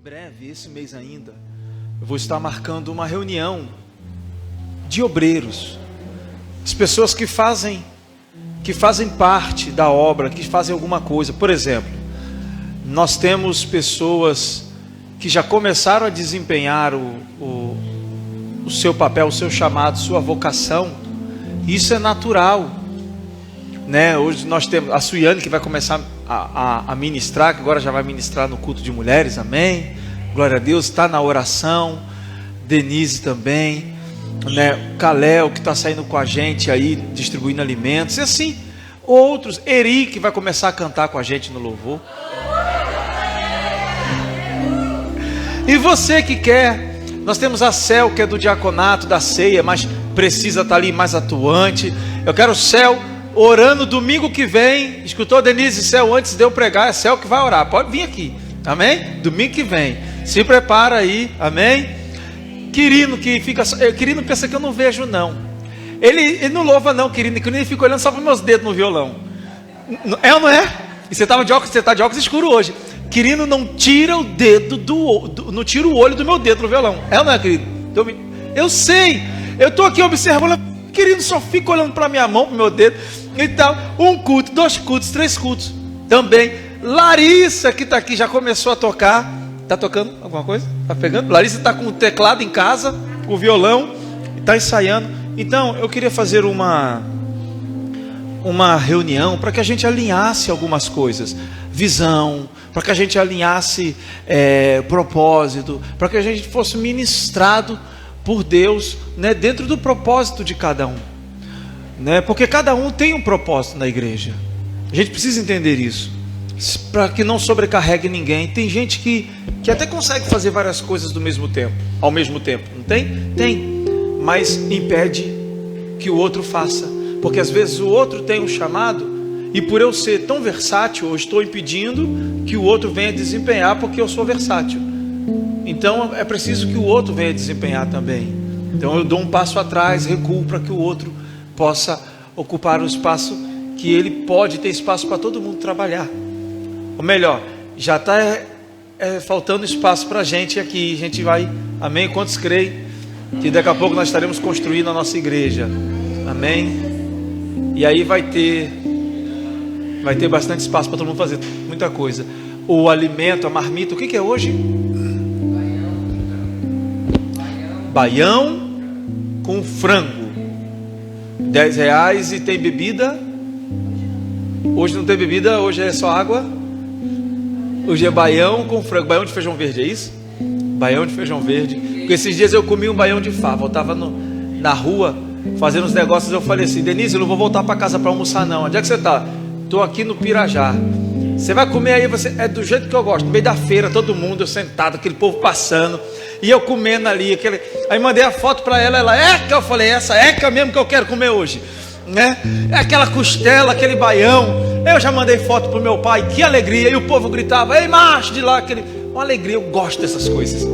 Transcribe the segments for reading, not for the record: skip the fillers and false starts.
breve, esse mês ainda, eu vou estar marcando uma reunião de obreiros, as pessoas que fazem parte da obra, que fazem alguma coisa. Por exemplo, nós temos pessoas que já começaram a desempenhar o seu papel, o seu chamado, sua vocação. Isso é natural, né? Hoje nós temos a Suiane, que vai começar a ministrar, que agora já vai ministrar no culto de mulheres, amém? Glória a Deus, está na oração. Denise também, né? Calel, que está saindo com a gente aí, distribuindo alimentos, e assim, outros. Eri, que vai começar a cantar com a gente no louvor. E você que quer, nós temos a Cel, que é do diaconato, da ceia, mas precisa estar ali mais atuante. Eu quero o Cel orando domingo que vem. Escutou, Denise? Cel, antes de eu pregar, é Cel que vai orar. Pode vir aqui, amém? Domingo que vem, se prepara aí, amém? Quirino, que fica, Quirino pensa que eu não vejo não. Ele não louva não, Quirino fica olhando só para meus dedos no violão. É ou não é? E você está de óculos escuro hoje. Quirino não tira o dedo não tira o olho do meu dedo no violão. É ou não é, Quirino? Eu sei, eu estou aqui observando. Quirino só fica olhando para minha mão, para o meu dedo. Então, um culto, 2 cultos, 3 cultos. Também, Larissa, que está aqui, já começou a tocar. Está tocando alguma coisa? Está pegando? Larissa está com o teclado em casa, o violão, está ensaiando. Então, eu queria fazer uma reunião para que a gente alinhasse algumas coisas. Visão, para que a gente alinhasse propósito, para que a gente fosse ministrado por Deus, né, dentro do propósito de cada um, né, porque cada um tem um propósito na igreja. A gente precisa entender isso, para que não sobrecarregue ninguém. Tem gente que até consegue fazer várias coisas ao mesmo tempo, não tem? Tem, mas impede que o outro faça, porque às vezes o outro tem um chamado, e por eu ser tão versátil, eu estou impedindo que o outro venha desempenhar, porque eu sou versátil. Então é preciso que o outro venha desempenhar também. Então eu dou um passo atrás, recuo para que o outro possa ocupar o espaço que ele pode ter espaço para todo mundo trabalhar. Ou melhor, já está faltando espaço para a gente aqui. A gente vai, amém? Quantos creem que daqui a pouco nós estaremos construindo a nossa igreja? Amém? E aí vai ter bastante espaço para todo mundo fazer muita coisa. O alimento, a marmita, o que é hoje? Baião com frango, R$10, e tem bebida. Hoje não tem bebida, hoje é só água. Hoje é baião com frango, baião de feijão verde, é isso? Baião de feijão verde. Porque esses dias eu comi um baião de fava. Eu estava na rua fazendo uns negócios. Eu falei assim: Denise, eu não vou voltar para casa para almoçar não. Onde é que você está? Estou aqui no Pirajá. Você vai comer aí? É do jeito que eu gosto, no meio da feira, todo mundo, eu sentado, aquele povo passando, e eu comendo ali, aí mandei a foto para ela, eu falei, essa mesmo que eu quero comer hoje, né? É aquela costela, aquele baião. Eu já mandei foto pro meu pai, que alegria, e o povo gritava, ei macho, de lá, uma alegria. Eu gosto dessas coisas.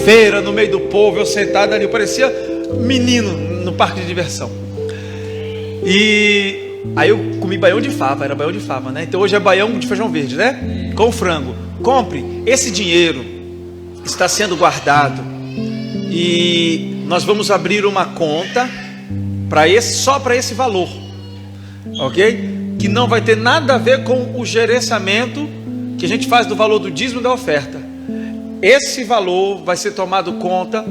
Feira, no meio do povo, eu sentado ali, eu parecia menino no parque de diversão. E aí eu comi baião de fava, era baião de fava, né? Então hoje é baião de feijão verde, né? Com frango. Compre. Esse dinheiro está sendo guardado, e nós vamos abrir uma conta só para esse valor, ok? Que não vai ter nada a ver com o gerenciamento que a gente faz do valor do dízimo e da oferta. Esse valor vai ser tomado conta,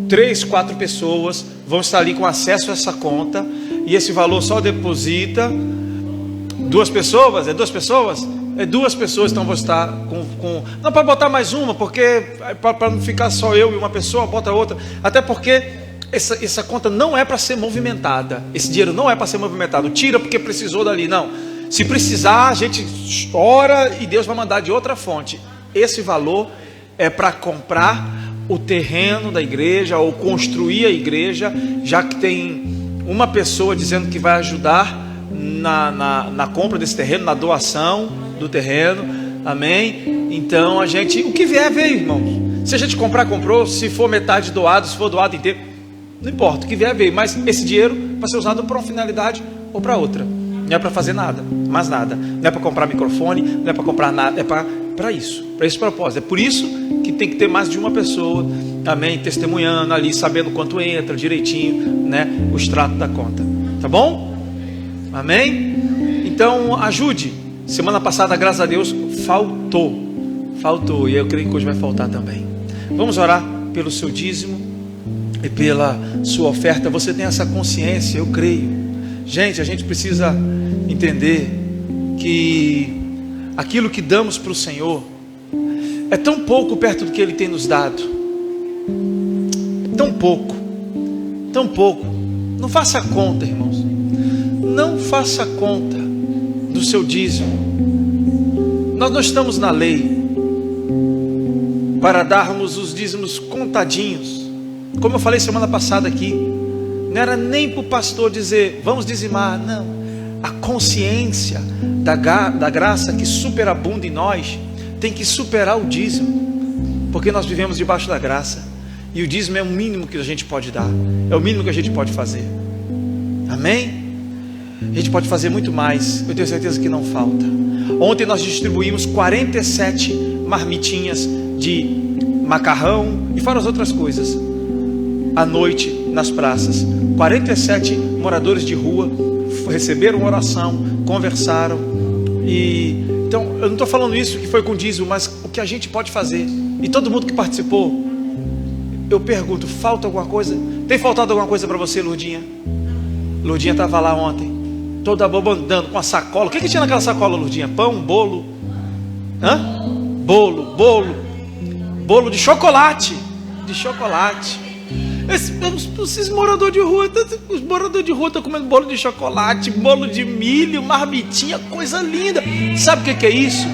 3, 4 pessoas vão estar ali com acesso a essa conta, e esse valor só deposita 2 pessoas. É 2 pessoas? É 2 pessoas, então vou estar com... Não, para botar mais uma, porque para não ficar só eu e uma pessoa, bota outra. Até porque essa conta não é para ser movimentada. Esse dinheiro não é para ser movimentado. Tira porque precisou dali, não. Se precisar, a gente ora e Deus vai mandar de outra fonte. Esse valor é para comprar o terreno da igreja, ou construir a igreja, já que tem uma pessoa dizendo que vai ajudar na compra desse terreno, na doação do terreno, amém? Então o que vier, veio, irmãos. Se a gente comprar, comprou. Se for metade doado, se for doado inteiro, não importa, o que vier, veio. Mas esse dinheiro vai ser usado para uma finalidade ou para outra. Não é para fazer nada, mais nada. Não é para comprar microfone, não é para comprar nada, é para para isso, para esse propósito. É por isso que tem que ter mais de uma pessoa, amém, testemunhando ali, sabendo quanto entra direitinho, né, o extrato da conta, tá bom? Amém? Então ajude. Semana passada, graças a Deus, faltou, e eu creio que hoje vai faltar também. Vamos orar pelo seu dízimo e pela sua oferta. Você tem essa consciência, eu creio. Gente, a gente precisa entender que aquilo que damos para o Senhor é tão pouco perto do que Ele tem nos dado. Tão pouco. Não faça conta, irmãos. Não faça conta do seu dízimo. Nós não estamos na lei para darmos os dízimos contadinhos. Como eu falei semana passada aqui, não era nem para o pastor dizer, vamos dizimar, não. A consciência da graça que superabunda em nós tem que superar o dízimo, porque nós vivemos debaixo da graça, e o dízimo é o mínimo que a gente pode dar, é o mínimo que a gente pode fazer. Amém? A gente pode fazer muito mais, eu tenho certeza que não falta. Ontem nós distribuímos 47 marmitinhas de macarrão e fora as outras coisas, à noite nas praças. 47 moradores de rua receberam oração, conversaram. E então eu não estou falando isso que foi com dízimo, mas o que a gente pode fazer. E todo mundo que participou, eu pergunto, falta alguma coisa? Tem faltado alguma coisa para você, Lourdinha? Lourdinha estava lá ontem, toda boba, andando com a sacola. O que tinha naquela sacola, Lourdinha? Pão, bolo? Bolo de chocolate. Esses moradores de rua, os moradores de rua estão comendo bolo de chocolate, bolo de milho, marmitinha, coisa linda. Sabe o que é isso?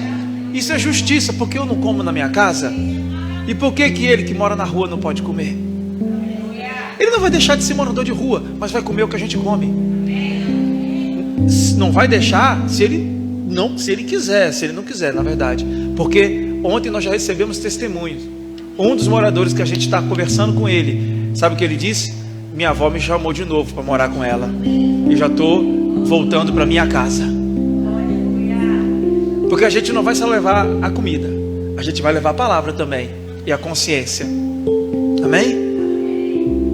Isso é justiça, porque eu não como na minha casa. E por que ele que mora na rua não pode comer? Ele não vai deixar de ser morador de rua, mas vai comer o que a gente come. Não vai deixar se ele quiser, se ele não quiser, na verdade. Porque ontem nós já recebemos testemunhos. Um dos moradores que a gente está conversando com ele, sabe o que ele disse? Minha avó me chamou de novo para morar com ela. E já estou voltando para minha casa. Porque a gente não vai só levar a comida, a gente vai levar a palavra também e a consciência. Amém?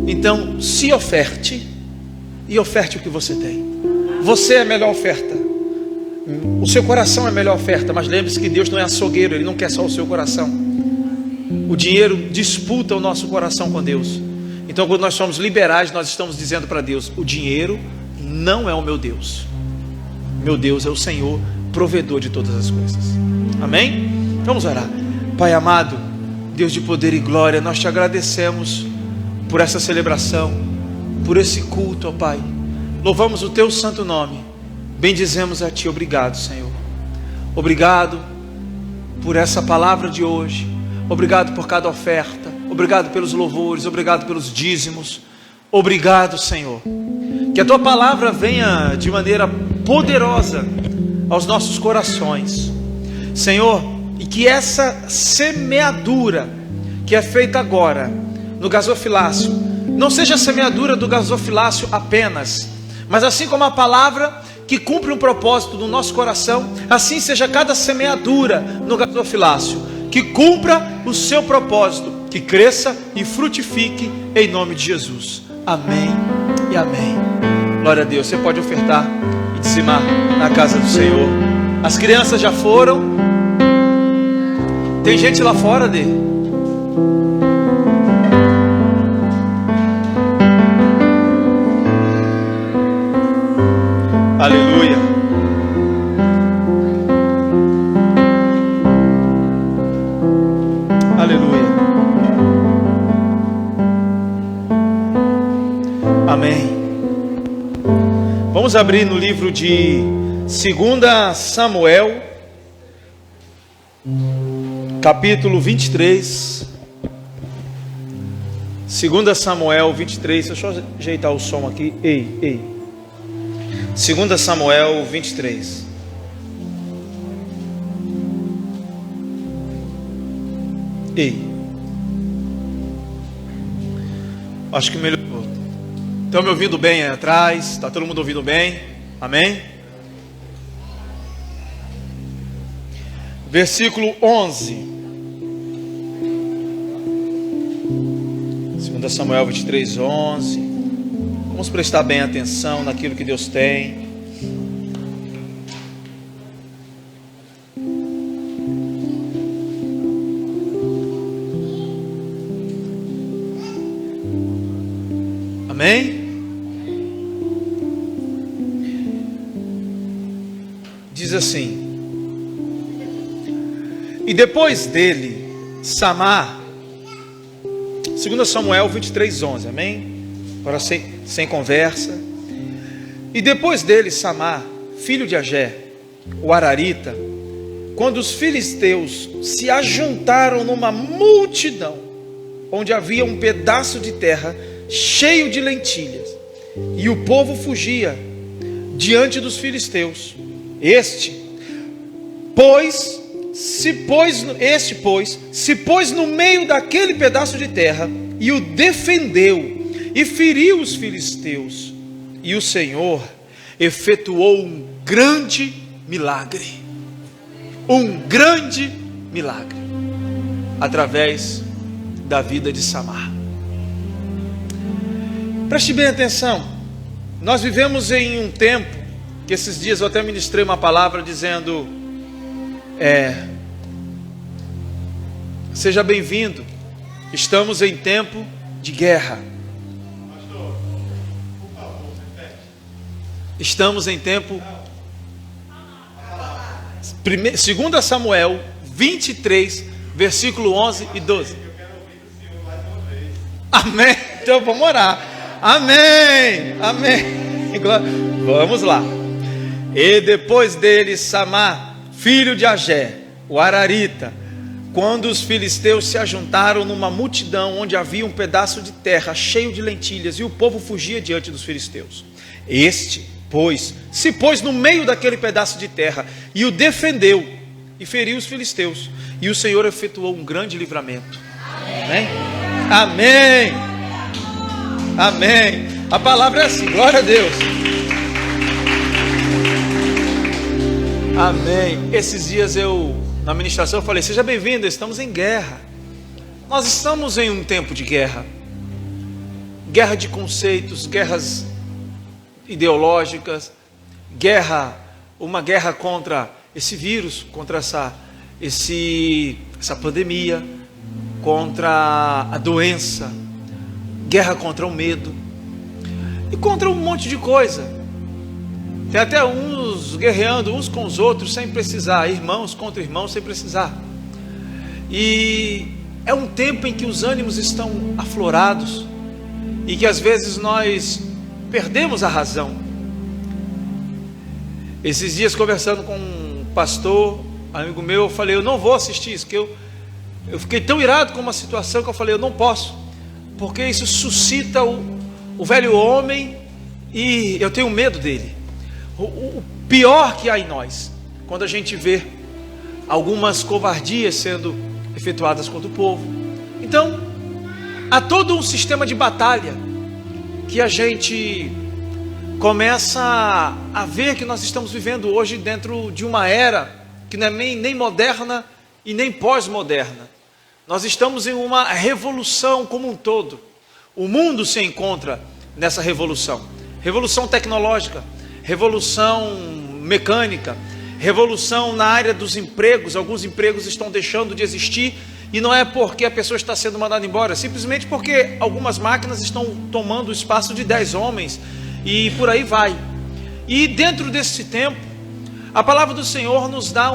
Então se oferte e oferte o que você tem. Você é a melhor oferta. O seu coração é a melhor oferta. Mas lembre-se que Deus não é açougueiro, Ele não quer só o seu coração. O dinheiro disputa o nosso coração com Deus. Então quando nós somos liberais, nós estamos dizendo para Deus, o dinheiro não é o meu Deus. Meu Deus é o Senhor, provedor de todas as coisas. Amém? Vamos orar. Pai amado, Deus de poder e glória, nós te agradecemos por essa celebração, por esse culto, ó Pai. Louvamos o teu santo nome. Bendizemos a ti. Obrigado, Senhor. Obrigado por essa palavra de hoje. Obrigado por cada oferta. Obrigado pelos louvores. Obrigado pelos dízimos. Obrigado, Senhor. Que a tua palavra venha de maneira poderosa aos nossos corações, Senhor, e que essa semeadura que é feita agora no gasofilácio não seja a semeadura do gasofilácio apenas, mas assim como a palavra que cumpre um propósito no nosso coração, assim seja cada semeadura no gasofilácio que cumpra o seu propósito, que cresça e frutifique em nome de Jesus. Amém e amém. Glória a Deus. Você pode ofertar e dizimar na casa do Senhor. As crianças já foram. Tem gente lá fora dele. Aleluia. Aleluia. Amém. Vamos abrir no livro de 2 Samuel, capítulo 23. 2 Samuel 23. Deixa eu ajeitar o som aqui. Ei. 2 Samuel 23. Acho que melhorou. Estão me ouvindo bem aí atrás? Está todo mundo ouvindo bem? Amém? versículo 11. 2 Samuel 23, 11. Vamos prestar bem atenção naquilo que Deus tem. Amém? Diz assim: e depois dele, Samar, 2 Samuel 23, 11, amém? Agora sem conversa. E depois dele, Samar, filho de Agé, o Ararita, quando os filisteus se ajuntaram numa multidão, onde havia um pedaço de terra cheio de lentilhas, e o povo fugia diante dos filisteus, este, pois, se pôs no meio daquele pedaço de terra, e o defendeu, e feriu os filisteus, e o Senhor efetuou um grande milagre, através da vida de Samar. Preste bem atenção, nós vivemos em um tempo, que esses dias eu até ministrei uma palavra dizendo, seja bem-vindo, estamos em tempo de guerra. Estamos em tempo, 2 Samuel 23, versículo 11 e 12. Amém, então vamos orar. Amém, amém. Vamos lá. E depois dele, Samar, filho de Agé, o Ararita, quando os filisteus se ajuntaram numa multidão, onde havia um pedaço de terra cheio de lentilhas, e o povo fugia diante dos filisteus. Este, pois, se pôs no meio daquele pedaço de terra, e o defendeu, e feriu os filisteus, e o Senhor efetuou um grande livramento. Amém? Amém. Amém. A palavra é assim, glória a Deus. Amém. Esses dias na ministração eu falei, seja bem-vindo, estamos em guerra. Nós estamos em um tempo de guerra. Guerra de conceitos, guerras ideológicas, uma guerra contra esse vírus, contra essa pandemia, contra a doença, guerra contra o medo e contra um monte de coisa. Tem até uns guerreando uns com os outros sem precisar, irmãos contra irmãos sem precisar. E é um tempo em que os ânimos estão aflorados e que às vezes nós perdemos a razão. Esses dias, conversando com um pastor, amigo meu, eu falei, eu não vou assistir isso, que eu fiquei tão irado com uma situação que eu falei, eu não posso, porque isso suscita o velho homem e eu tenho medo dele. O pior que há em nós, quando a gente vê algumas covardias sendo efetuadas contra o povo. Então, há todo um sistema de batalha que a gente começa a ver que nós estamos vivendo hoje dentro de uma era que não é nem moderna e nem pós-moderna. Nós estamos em uma revolução como um todo. O mundo se encontra nessa revolução. Revolução tecnológica, revolução mecânica, revolução na área dos empregos. Alguns empregos estão deixando de existir e não é porque a pessoa está sendo mandada embora, simplesmente porque algumas máquinas estão tomando o espaço de 10 homens e por aí vai. E dentro desse tempo, a palavra do Senhor nos dá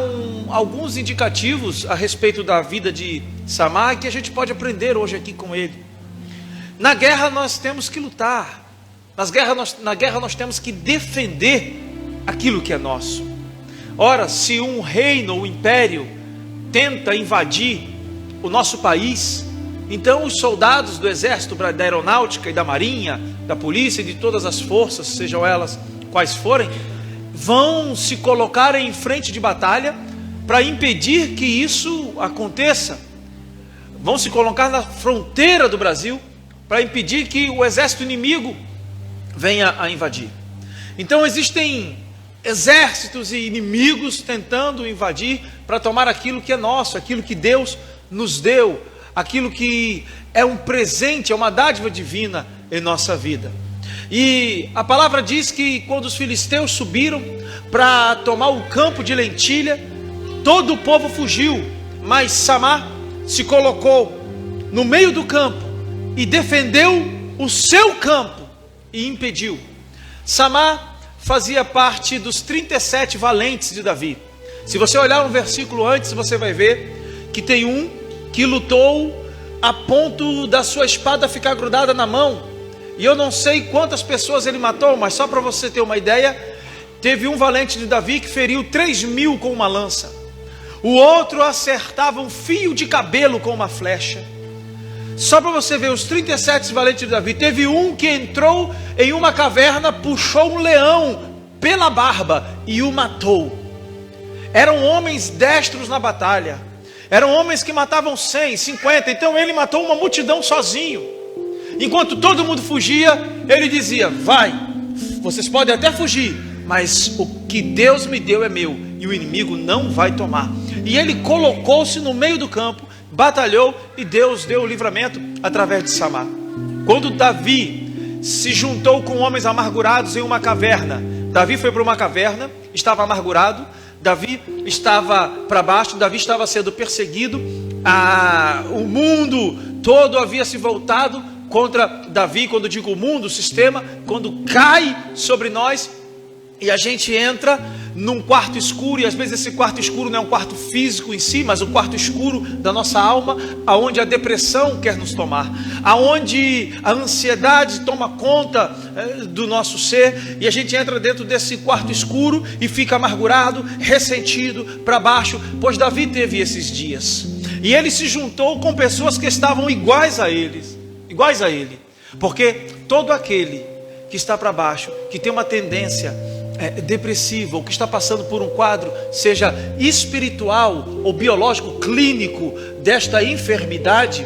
alguns indicativos a respeito da vida de Samar que a gente pode aprender hoje aqui com ele. Na guerra nós temos que lutar. Na guerra nós temos que defender aquilo que é nosso. Ora, se um reino ou império tenta invadir o nosso país, então os soldados do exército, da aeronáutica e da marinha, da polícia e de todas as forças, sejam elas quais forem, vão se colocar em frente de batalha para impedir que isso aconteça. Vão se colocar na fronteira do Brasil para impedir que o exército inimigo venha a invadir. Então existem exércitos e inimigos tentando invadir para tomar aquilo que é nosso, aquilo que Deus nos deu, aquilo que é um presente, é uma dádiva divina em nossa vida. E a palavra diz que quando os filisteus subiram para tomar o campo de lentilha, todo o povo fugiu, mas Samar se colocou no meio do campo e defendeu o seu campo e impediu. Samar fazia parte dos 37 valentes de Davi. Se você olhar um versículo antes, você vai ver que tem um que lutou a ponto da sua espada ficar grudada na mão. E eu não sei quantas pessoas ele matou, mas só para você ter uma ideia, teve um valente de Davi que feriu 3.000 com uma lança. O outro acertava um fio de cabelo com uma flecha. Só para você ver, os 37 valentes de Davi, teve um que entrou em uma caverna, puxou um leão pela barba e o matou. Eram homens destros na batalha, eram homens que matavam 100, 50, então ele matou uma multidão sozinho. Enquanto todo mundo fugia, ele dizia: vai, vocês podem até fugir, mas o que Deus me deu é meu, e o inimigo não vai tomar. E ele colocou-se no meio do campo, batalhou, e Deus deu o livramento através de Samar. Quando Davi se juntou com homens amargurados em uma caverna, Davi foi para uma caverna, estava amargurado, Davi estava para baixo, Davi estava sendo perseguido, o mundo todo havia se voltado contra Davi. Quando digo o mundo, o sistema, quando cai sobre nós, e a gente entra num quarto escuro, e às vezes esse quarto escuro não é um quarto físico em si, mas um quarto escuro da nossa alma, aonde a depressão quer nos tomar, aonde a ansiedade toma conta do nosso ser, e a gente entra dentro desse quarto escuro e fica amargurado, ressentido, para baixo. Pois Davi teve esses dias, e ele se juntou com pessoas que estavam iguais a ele, porque todo aquele que está para baixo, que tem uma tendência depressiva, ou que está passando por um quadro, seja espiritual ou biológico, clínico, desta enfermidade,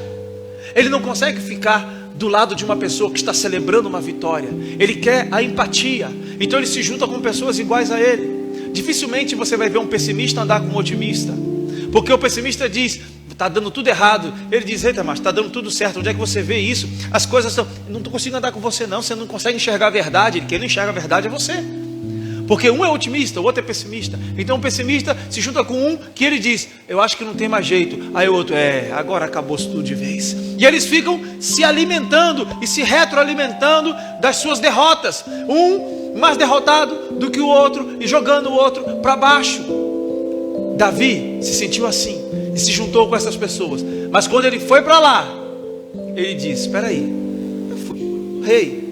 ele não consegue ficar do lado de uma pessoa que está celebrando uma vitória. Ele quer a empatia, então ele se junta com pessoas iguais a ele. Dificilmente você vai ver um pessimista andar com um otimista, porque o pessimista diz: está dando tudo errado. Ele diz: eita, mas está dando tudo certo. Onde é que você vê isso? As coisas estão... não estou conseguindo andar com você não, você não consegue enxergar a verdade. Quem não enxerga a verdade é você, porque um é otimista, o outro é pessimista. Então o pessimista se junta com um que ele diz: eu acho que não tem mais jeito. Aí o outro: agora acabou-se tudo de vez. E eles ficam se alimentando e se retroalimentando das suas derrotas, um mais derrotado do que o outro, e jogando o outro para baixo. Davi se sentiu assim e se juntou com essas pessoas. Mas quando ele foi para lá, ele disse: espera aí, rei,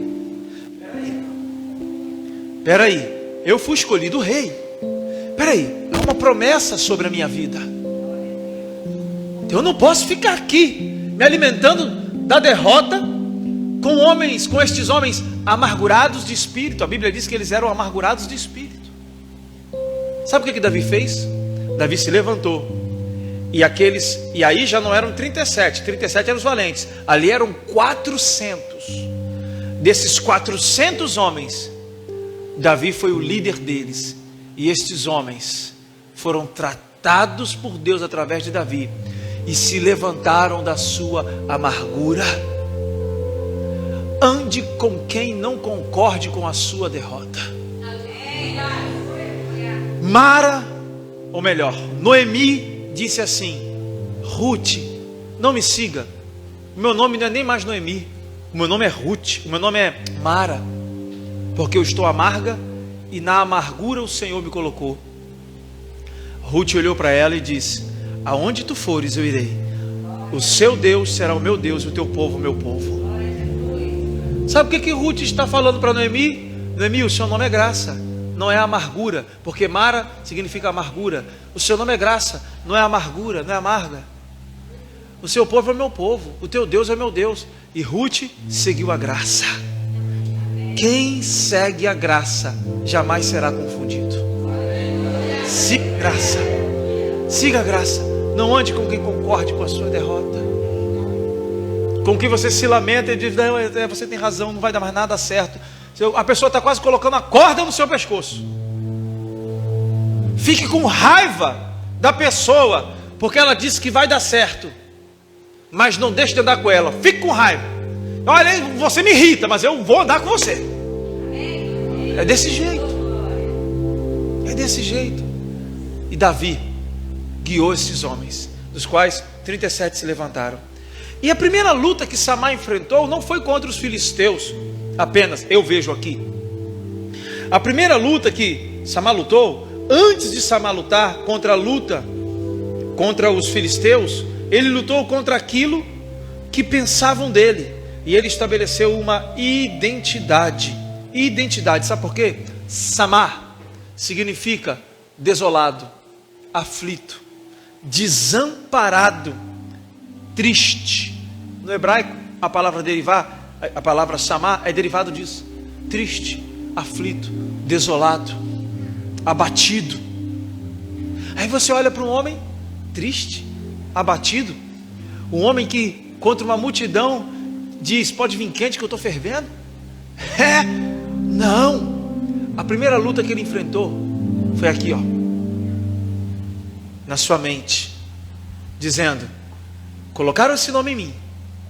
espera aí, eu fui escolhido rei. Espera aí, há uma promessa sobre a minha vida. Eu não posso ficar aqui me alimentando da derrota com estes homens amargurados de espírito. A Bíblia diz que eles eram amargurados de espírito. Sabe o que Davi fez? Davi se levantou, e aí já não eram 37 eram os valentes, ali eram 400. Desses 400 homens, Davi foi o líder deles, e estes homens foram tratados por Deus através de Davi, e se levantaram da sua amargura. Ande com quem não concorde com a sua derrota. Noemi disse assim: Ruth, não me siga, o meu nome não é nem mais Noemi, o meu nome é Ruth, o meu nome é Mara, porque eu estou amarga, e na amargura o Senhor me colocou. Ruth olhou para ela e disse: aonde tu fores eu irei, o seu Deus será o meu Deus, e o teu povo o meu povo. Sabe o que Ruth está falando para Noemi? Noemi, o seu nome é graça, não é amargura, porque Mara significa amargura. O seu nome é graça, não é amargura, não é amarga. O seu povo é meu povo, o teu Deus é meu Deus. E Ruth seguiu a graça. Quem segue a graça jamais será confundido. Siga a graça, siga a graça. Não ande com quem concorde com a sua derrota, com quem você se lamenta e diz: não, você tem razão, não vai dar mais nada certo. A pessoa está quase colocando a corda no seu pescoço. Fique com raiva da pessoa, porque ela disse que vai dar certo, mas não deixe de andar com ela. Fique com raiva. Olha, você me irrita, mas eu vou andar com você. É desse jeito. É desse jeito. E Davi guiou esses homens, dos quais 37 se levantaram. E a primeira luta que Samar enfrentou não foi contra os filisteus apenas, eu vejo aqui. A primeira luta que Samar lutou, antes de Samar lutar contra a luta contra os filisteus, ele lutou contra aquilo que pensavam dele. E ele estabeleceu uma identidade. Identidade, sabe por quê? Samar significa desolado, aflito, desamparado, triste. No hebraico, a palavra Samar é derivado disso. Triste, aflito, desolado, abatido. Aí você olha para um homem triste, abatido, um homem que contra uma multidão diz: pode vir quente que eu estou fervendo. Não. A primeira luta que ele enfrentou foi aqui, ó, na sua mente, dizendo: colocaram esse nome em mim,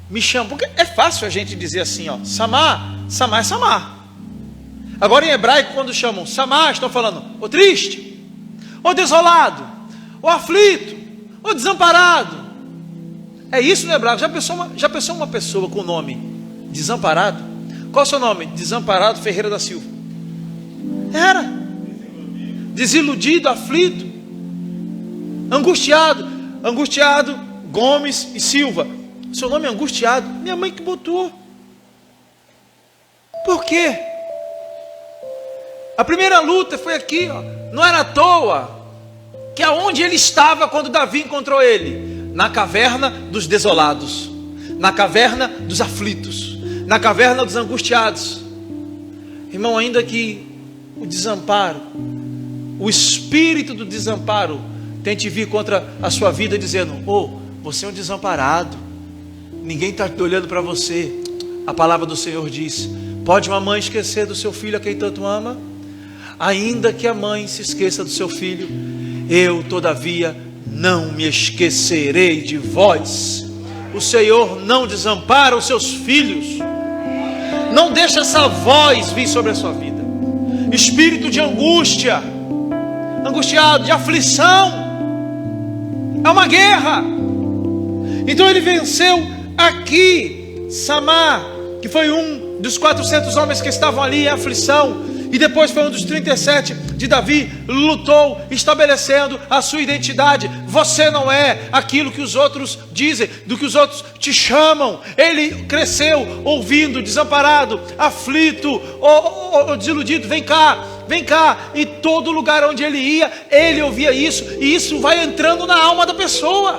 me chamam, porque é fácil a gente dizer assim, ó, Samar, Samar é Samar. Agora em hebraico, quando chamam Samar, estão falando o triste, o desolado, o aflito, o desamparado. É isso no hebraico. Já pensou uma pessoa com o nome desamparado? Qual é o seu nome? Desamparado Ferreira da Silva. Era desiludido, aflito, angustiado Gomes e Silva. Seu nome é angustiado. Minha mãe que botou. Por quê? A primeira luta foi aqui, ó. Não era à toa que aonde ele estava quando Davi encontrou ele? Na caverna dos desolados, na caverna dos aflitos, na caverna dos angustiados. Irmão, ainda que o desamparo, o espírito do desamparo tente vir contra a sua vida dizendo: você é um desamparado, ninguém está olhando para você. A palavra do Senhor diz: pode uma mãe esquecer do seu filho a quem tanto ama? Ainda que a mãe se esqueça do seu filho, eu todavia não me esquecerei de vós. O Senhor não desampara os seus filhos. Não deixa essa voz vir sobre a sua vida. Espírito de angústia, angustiado, de aflição, é uma guerra. Então ele venceu aqui Samar, que foi um dos 400 homens que estavam ali em aflição. E depois foi um dos 37 de Davi, lutou, estabelecendo a sua identidade. Você não é aquilo que os outros dizem, do que os outros te chamam. Ele cresceu ouvindo, desamparado, aflito, ou desiludido. Vem cá. E todo lugar onde ele ia, ele ouvia isso. E isso vai entrando na alma da pessoa.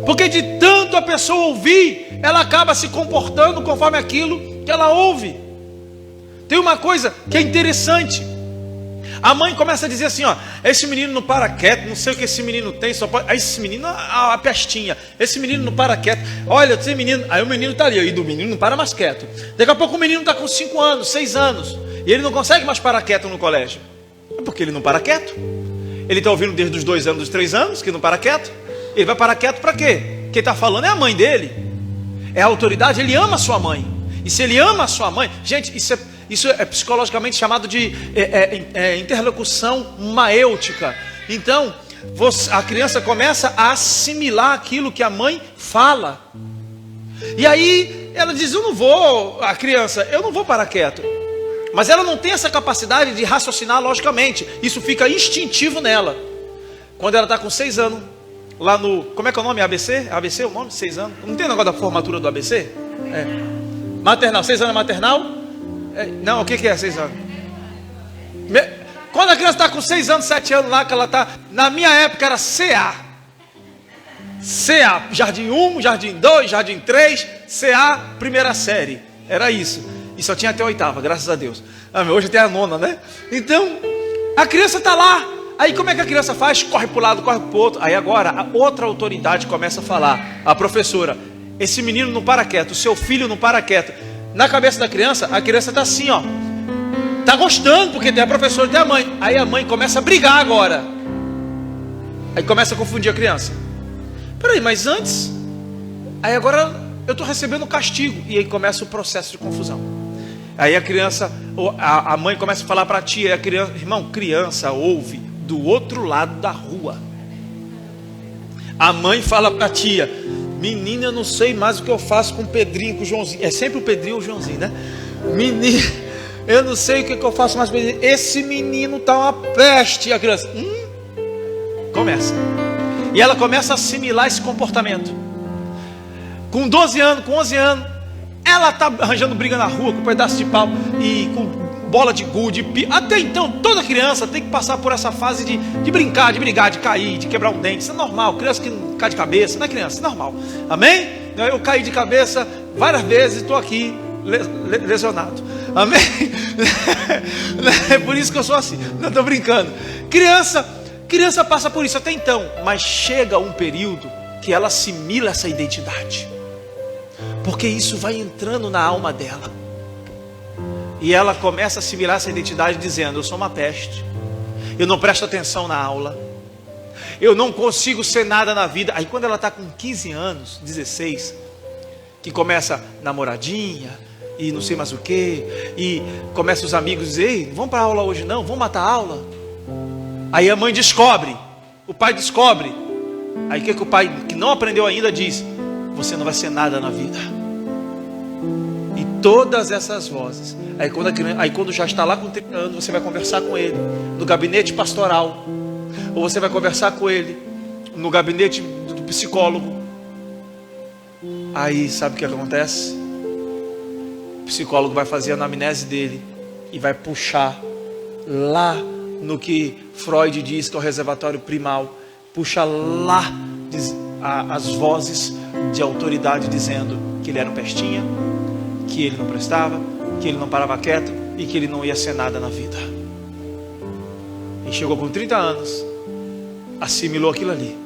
Porque de tanto a pessoa ouvir, ela acaba se comportando conforme aquilo que ela ouve. Tem uma coisa que é interessante. A mãe começa a dizer assim, ó: esse menino não para quieto, não sei o que esse menino tem, só pode... esse menino, a pestinha, esse menino não para quieto. Olha, esse menino, aí o menino está ali, e do menino não para mais quieto. Daqui a pouco o menino está com 5 anos, 6 anos, e ele não consegue mais parar quieto no colégio. É porque ele não para quieto. Ele está ouvindo desde os 2 anos, dos 3 anos, que não para quieto. Ele vai parar quieto para quê? Quem está falando é a mãe dele, é a autoridade. Ele ama a sua mãe. E se ele ama a sua mãe, gente, isso é psicologicamente chamado de interlocução maêutica. Então, a criança começa a assimilar aquilo que a mãe fala. E aí ela diz: eu não vou parar quieto. Mas ela não tem essa capacidade de raciocinar logicamente. Isso fica instintivo nela. Quando ela está com 6 anos, lá no... como é que é o nome? ABC? ABC é o nome? 6 anos? Não tem negócio da formatura do ABC? Maternal. 6 anos é maternal? Não, o que é 6 anos? Quando a criança está com 6 anos, 7 anos lá, que ela está... Na minha época era CA. Jardim 1, Jardim 2, Jardim 3, CA, primeira série. Era isso. E só tinha até a 8ª, graças a Deus. Hoje tem a 9ª, né? Então, a criança está lá. Aí como é que a criança faz? Corre para o lado, corre para o outro. Aí agora, a outra autoridade começa a falar. A professora: esse menino não para quieto, o seu filho não para quieto. Na cabeça da criança, a criança está assim, ó. Está gostando, porque tem a professora e tem a mãe. Aí a mãe começa a brigar agora. Aí começa a confundir a criança. Peraí, mas antes... Aí agora eu estou recebendo castigo. E aí começa o processo de confusão. Aí a criança... A mãe começa a falar para a tia. E a criança... Irmão, criança ouve do outro lado da rua. A mãe fala para a tia: menina, eu não sei mais o que eu faço com o Pedrinho, com o Joãozinho. É sempre o Pedrinho ou o Joãozinho, né? Menina, eu não sei o que eu faço mais com ele. Esse menino tá uma peste. E a criança... Começa. E ela começa a assimilar esse comportamento. Com 12 anos, com 11 anos, ela está arranjando briga na rua com um pedaço de pau e com bola de gude. Até então, toda criança tem que passar por essa fase de brincar, de brigar, de cair, de quebrar um dente. Isso é normal. Criança que não cai de cabeça, não é criança, é normal. Amém? Eu caí de cabeça várias vezes e estou aqui lesionado. Amém? É por isso que eu sou assim. Não estou brincando. Criança passa por isso até então, mas chega um período que ela assimila essa identidade, porque isso vai entrando na alma dela, e ela começa a assimilar essa identidade dizendo: eu sou uma peste, eu não presto atenção na aula, eu não consigo ser nada na vida. Aí quando ela está com 15 anos, 16, que começa namoradinha e não sei mais o que, e começa os amigos a dizer: ei, vamos para a aula hoje não, vamos matar a aula. Aí a mãe descobre, o pai descobre. Aí o que o pai, que não aprendeu ainda, diz: você não vai ser nada na vida. E todas essas vozes. Aí quando já está lá com 30 anos, você vai conversar com ele no gabinete pastoral, ou você vai conversar com ele no gabinete do psicólogo. Aí sabe o que acontece? O psicólogo vai fazer a anamnese dele e vai puxar lá no que Freud diz que é o reservatório primal. Puxa lá as vozes de autoridade dizendo que ele era um pestinha, que ele não prestava, que ele não parava quieto e que ele não ia ser nada na vida. E chegou com 30 anos, assimilou aquilo ali,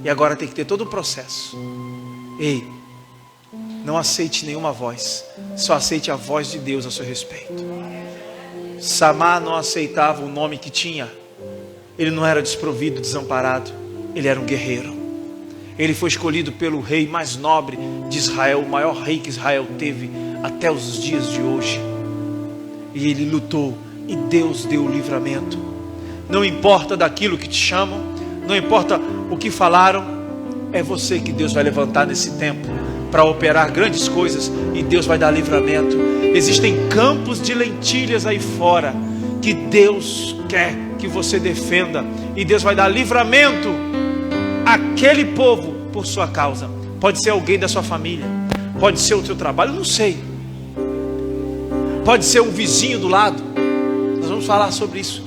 e agora tem que ter todo o processo. Ei, não aceite nenhuma voz, só aceite a voz de Deus a seu respeito. Samar não aceitava o nome que tinha. Ele não era desprovido, desamparado. Ele era um guerreiro. Ele foi escolhido pelo rei mais nobre de Israel, o maior rei que Israel teve até os dias de hoje. E ele lutou, e Deus deu o livramento. Não importa daquilo que te chamam, não importa o que falaram, é você que Deus vai levantar nesse tempo para operar grandes coisas, e Deus vai dar livramento. Existem campos de lentilhas aí fora que Deus quer que você defenda, e Deus vai dar livramento àquele povo por sua causa. Pode ser alguém da sua família, pode ser o teu trabalho, não sei, pode ser um vizinho do lado. Nós vamos falar sobre isso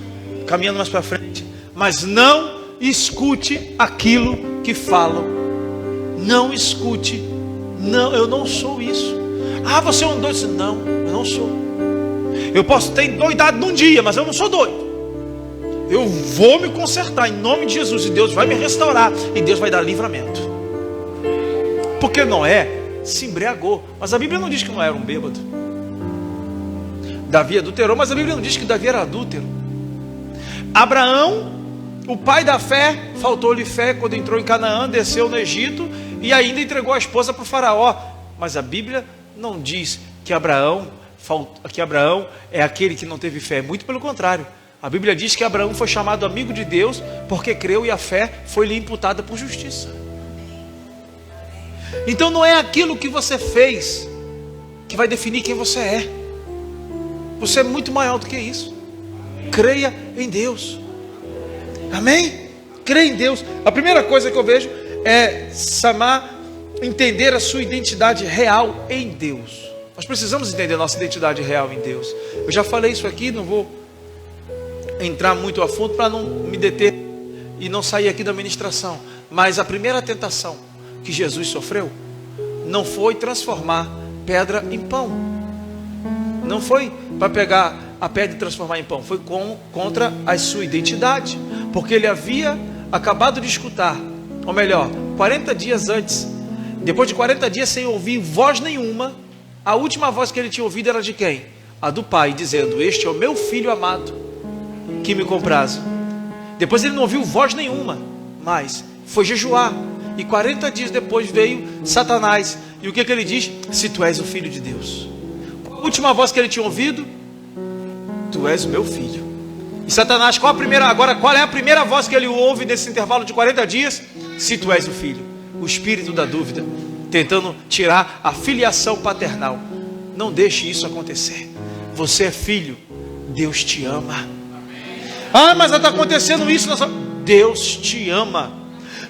caminhando mais para frente. Mas não escute aquilo que falam. Não escute. Não, eu não sou isso. Ah, você é um doido. Não, eu não sou. Eu posso ter doidado num dia, mas eu não sou doido. Eu vou me consertar em nome de Jesus, e Deus vai me restaurar, e Deus vai dar livramento. Porque Noé se embriagou, mas a Bíblia não diz que Noé era um bêbado. Davi adulterou, mas a Bíblia não diz que Davi era adúltero. Abraão, o pai da fé, faltou-lhe fé quando entrou em Canaã, desceu no Egito e ainda entregou a esposa para o faraó. Mas a Bíblia não diz que Abraão é aquele que não teve fé. Muito pelo contrário. A Bíblia diz que Abraão foi chamado amigo de Deus porque creu, e a fé foi-lhe imputada por justiça. Então não é aquilo que você fez que vai definir quem você é. Você é muito maior do que isso. Creia em Deus. Amém? Creia em Deus. A primeira coisa que eu vejo é Samar entender a sua identidade real em Deus. Nós precisamos entender a nossa identidade real em Deus. Eu já falei isso aqui, não vou entrar muito a fundo para não me deter e não sair aqui da ministração. Mas a primeira tentação que Jesus sofreu não foi transformar pedra em pão. Não foi para pegar a pedra e transformar em pão. Foi contra a sua identidade. Porque ele havia acabado de escutar, ou melhor, 40 dias antes, depois de 40 dias sem ouvir voz nenhuma, a última voz que ele tinha ouvido era de quem? a do Pai, dizendo: este é o meu filho amado, que me comprazo. Depois ele não ouviu voz nenhuma, mas foi jejuar. E 40 dias depois veio Satanás. E o que ele diz? Se tu és o filho de Deus. A última voz que ele tinha ouvido: tu és o meu filho. E Satanás, qual é a primeira voz que ele ouve nesse intervalo de 40 dias? Se tu és o filho. O espírito da dúvida, tentando tirar a filiação paternal. Não deixe isso acontecer. Você é filho, Deus te ama. Ah, mas está acontecendo isso. Deus te ama.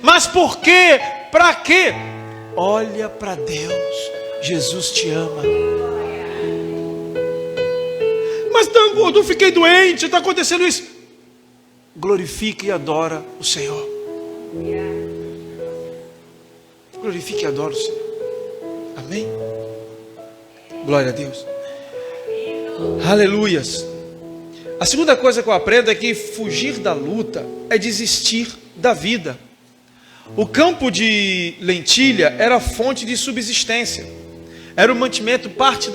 Mas por quê? Para quê? Olha para Deus. Jesus te ama. Mas eu fiquei doente, está acontecendo isso. Glorifique e adora o Senhor. Glorifique e adora o Senhor. Amém? Glória a Deus. Aleluias. A segunda coisa que eu aprendo é que fugir da luta é desistir da vida. O campo de lentilha era a fonte de subsistência. Era o mantimento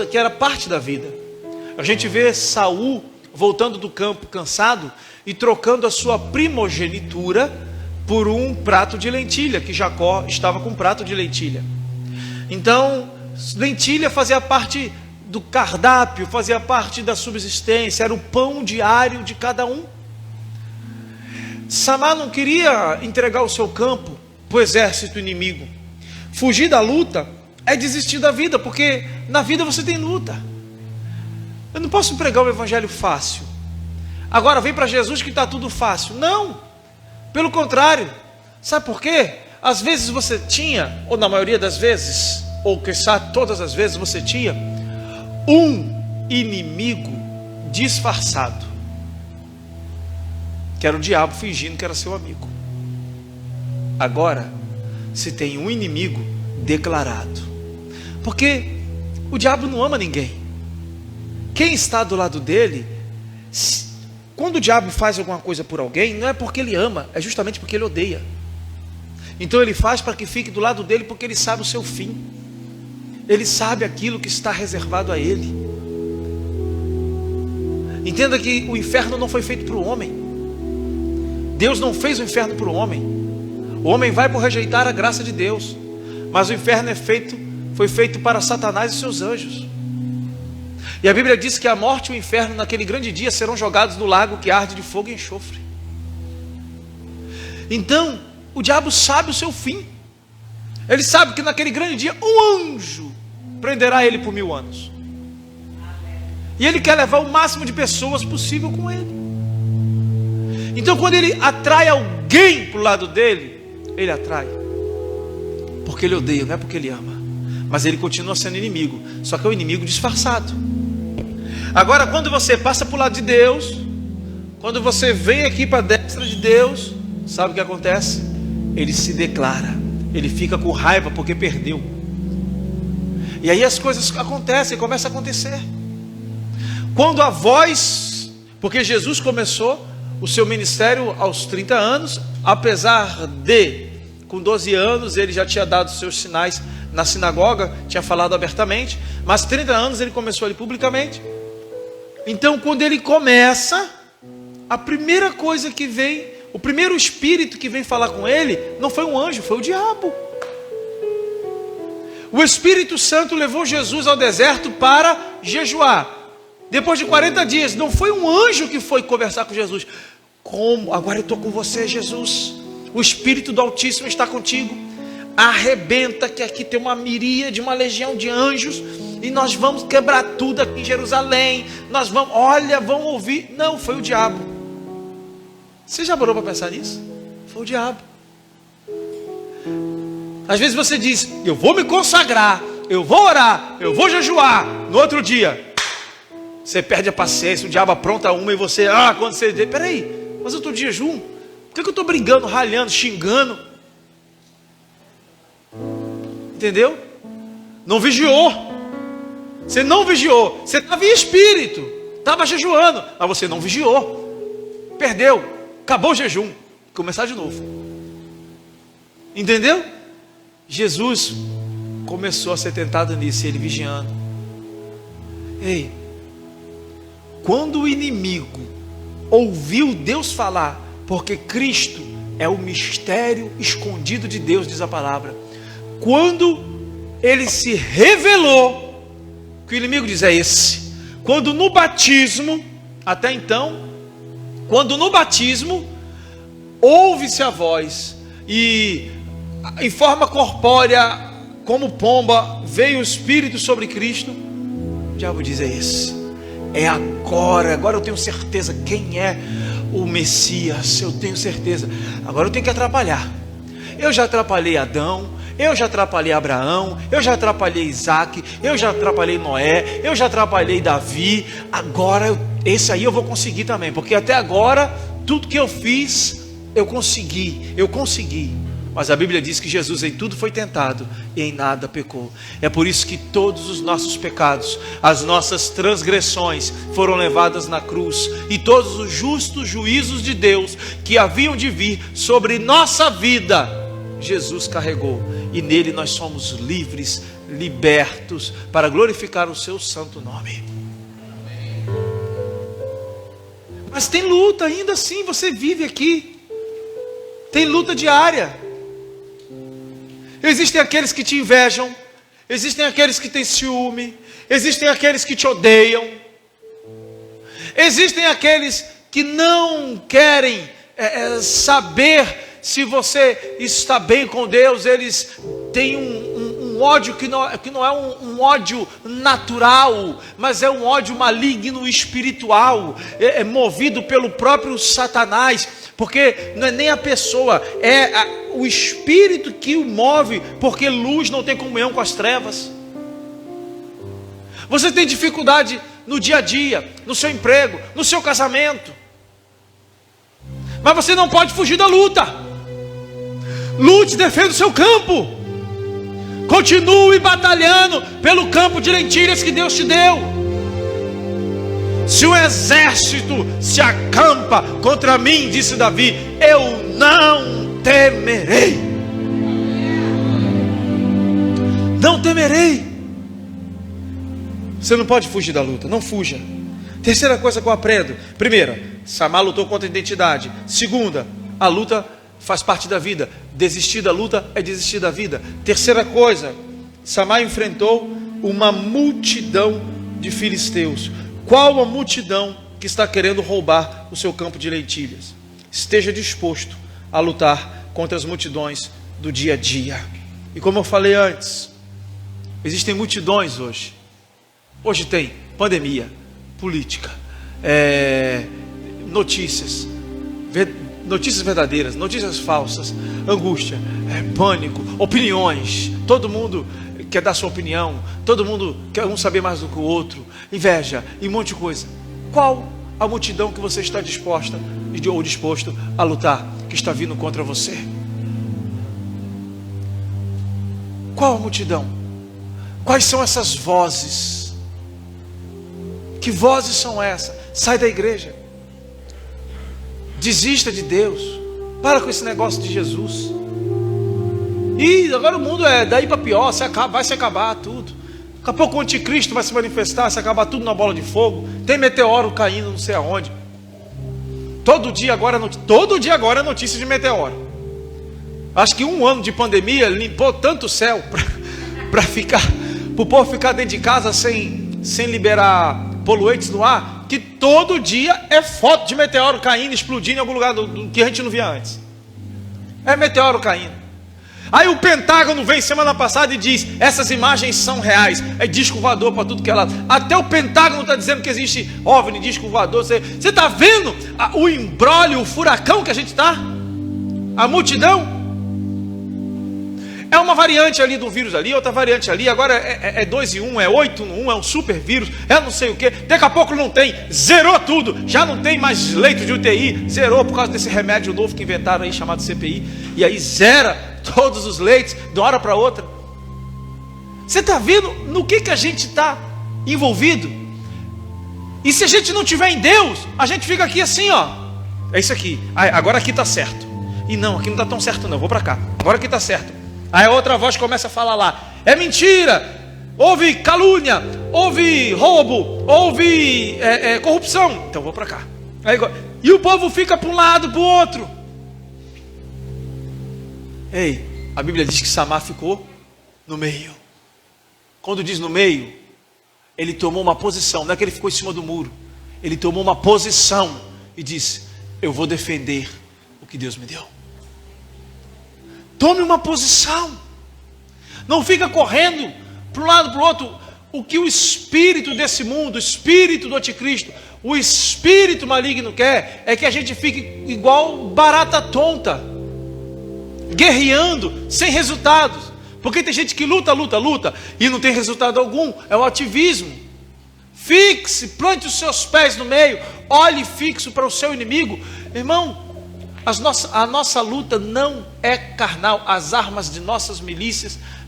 que era parte da vida. A gente vê Saul voltando do campo cansado e trocando a sua primogenitura por um prato de lentilha, que Jacó estava com um prato de lentilha. Então, lentilha fazia parte do cardápio, fazia parte da subsistência, era o pão diário de cada um. Samar não queria entregar o seu campo para o exército inimigo. Fugir da luta é desistir da vida, porque na vida você tem luta. Eu não posso pregar o evangelho fácil. Agora vem para Jesus que está tudo fácil. Não, pelo contrário. Sabe por quê? Às vezes você tinha, ou na maioria das vezes, ou que sabe, todas as vezes você tinha um inimigo disfarçado, que era o diabo fingindo que era seu amigo. Agora se tem um inimigo declarado, porque o diabo não ama ninguém. Quem está do lado dele, quando o diabo faz alguma coisa por alguém, não é porque ele ama, é justamente porque ele odeia. Então ele faz para que fique do lado dele, porque ele sabe o seu fim. Ele sabe aquilo que está reservado a ele. Entenda que o inferno não foi feito para o homem. Deus não fez o inferno para o homem. O homem vai por rejeitar a graça de Deus. Mas o inferno foi feito para Satanás e seus anjos. E a Bíblia diz que a morte e o inferno naquele grande dia serão jogados no lago que arde de fogo e enxofre. Então, o diabo sabe o seu fim. Ele sabe que naquele grande dia um anjo prenderá ele por 1000 anos. E ele quer levar o máximo de pessoas possível com ele. Então quando ele atrai alguém para o lado dele, ele atrai porque ele odeia, não é porque ele ama. Mas ele continua sendo inimigo, só que é um inimigo disfarçado. Agora quando você passa para o lado de Deus, quando você vem aqui para a destra de Deus, sabe o que acontece? Ele se declara. Ele fica com raiva porque perdeu. E aí as coisas acontecem, começam a acontecer. Quando a voz, porque Jesus começou o seu ministério aos 30 anos, apesar de, com 12 anos, ele já tinha dado seus sinais na sinagoga, tinha falado abertamente, mas 30 anos ele começou ali publicamente. Então quando ele começa, a primeira coisa que vem, o primeiro espírito que vem falar com ele, não foi um anjo, foi o diabo. O Espírito Santo levou Jesus ao deserto para jejuar. Depois de 40 dias, não foi um anjo que foi conversar com Jesus. Como? Agora eu estou com você, Jesus. O Espírito do Altíssimo está contigo. Arrebenta que aqui tem uma miríade, uma legião de anjos. E nós vamos quebrar tudo aqui em Jerusalém. Nós vamos, vamos ouvir. Não, foi o diabo. Você já parou para pensar nisso? Foi o diabo. Às vezes você diz, eu vou me consagrar, eu vou orar, eu vou jejuar. No outro dia, você perde a paciência, o diabo apronta uma e você, quando você diz, peraí, mas eu estou de jejum, por que eu estou brigando, ralhando, xingando? Entendeu? Não vigiou. Você não vigiou, você estava em espírito, estava jejuando, mas você não vigiou. Perdeu, acabou o jejum, começar de novo. Entendeu? Jesus começou a ser tentado nisso, ele vigiando. Ei, quando o inimigo ouviu Deus falar, porque Cristo é o mistério escondido de Deus, diz a palavra. Quando ele se revelou, o que o inimigo diz é esse. Quando no batismo, até então, quando no batismo ouve-se a voz e em forma corpórea, como pomba, veio o Espírito sobre Cristo, o diabo diz é esse. É agora eu tenho certeza quem é o Messias, eu tenho certeza. Agora eu tenho que atrapalhar. Eu já atrapalhei Adão, eu já atrapalhei Abraão, eu já atrapalhei Isaac, eu já atrapalhei Noé, eu já atrapalhei Davi. Agora esse aí eu vou conseguir também, porque até agora tudo que eu fiz eu consegui. Mas a Bíblia diz que Jesus em tudo foi tentado e em nada pecou. É por isso que todos os nossos pecados, as nossas transgressões foram levadas na cruz, e todos os justos juízos de Deus que haviam de vir sobre nossa vida, Jesus carregou, e nele nós somos livres, libertos, para glorificar o seu santo nome. Mas tem luta ainda assim, você vive aqui, tem luta diária. Existem aqueles que te invejam, existem aqueles que têm ciúme, existem aqueles que te odeiam, existem aqueles que não querem saber se você está bem com Deus. Eles têm um ódio que não é um ódio natural, mas é um ódio maligno espiritual, movido pelo próprio Satanás, porque não é nem a pessoa, é o espírito que o move, porque luz não tem comunhão com as trevas. Você tem dificuldade no dia a dia, no seu emprego, no seu casamento, mas você não pode fugir da luta. Lute, defenda o seu campo, continue batalhando pelo campo de lentilhas que Deus te deu. Se o exército se acampa contra mim, disse Davi, eu não temerei. Não temerei. Você não pode fugir da luta, não fuja. Terceira coisa que eu aprendo: primeira, Samar lutou contra a identidade. Segunda, a luta faz parte da vida. Desistir da luta é desistir da vida. Terceira coisa, Samar enfrentou uma multidão de filisteus. Qual a multidão que está querendo roubar o seu campo de lentilhas? Esteja disposto a lutar contra as multidões do dia a dia. E como eu falei antes, existem multidões hoje. Hoje tem pandemia, política, notícias verdadeiras, notícias falsas, angústia, pânico, opiniões. Todo mundo quer dar sua opinião, todo mundo quer um saber mais do que o outro, inveja e um monte de coisa. Qual a multidão que você está disposto a lutar, que está vindo contra você? Qual a multidão? Quais são essas vozes? Que vozes são essas? Sai da igreja, desista de Deus, para com esse negócio de Jesus. E agora o mundo é daí para pior, vai se acabar tudo. Daqui a pouco o anticristo vai se manifestar, se acabar tudo na bola de fogo. Tem meteoro caindo não sei aonde. Todo dia agora é notícia de meteoro. Acho que um ano de pandemia limpou tanto o céu para o povo ficar dentro de casa sem liberar poluentes no ar, que todo dia é foto de meteoro caindo, explodindo em algum lugar que a gente não via antes. É meteoro caindo. Aí o Pentágono vem semana passada e diz, essas imagens são reais. É disco voador para tudo que é lado. Até o Pentágono está dizendo que existe OVNI, disco voador. Você está vendo o imbróglio, o furacão que a gente está? A multidão é uma variante ali do vírus ali, outra variante ali. Agora é 2 em 1, é 8 no 1, é um super vírus, é não sei o que. Daqui a pouco não tem, zerou tudo. Já não tem mais leito de UTI, zerou por causa desse remédio novo que inventaram aí, chamado CPI. E aí zera todos os leitos de uma hora para outra. Você está vendo no que a gente está envolvido? E se a gente não tiver em Deus, a gente fica aqui assim, ó. É isso aqui, agora aqui está certo. E não, aqui não está tão certo não, vou para cá. Agora aqui está certo. Aí a outra voz começa a falar lá, é mentira. houve calúnia, houve roubo, houve corrupção. Então vou para cá. E o povo fica para um lado, para o outro. Ei, a Bíblia diz que Samar ficou no meio. Quando diz no meio, ele tomou uma posição. Não é que ele ficou em cima do muro. Ele tomou uma posição e disse: eu vou defender o que Deus me deu. Tome uma posição. Não fica correndo para um lado, para o outro. O que o espírito desse mundo, o espírito do anticristo, o espírito maligno quer é que a gente fique igual barata tonta, guerreando, sem resultados. Porque tem gente que luta e não tem resultado algum. É o ativismo. Fixe, plante os seus pés no meio, olhe fixo para o seu inimigo. Irmão, a nossa luta não é carnal. As armas de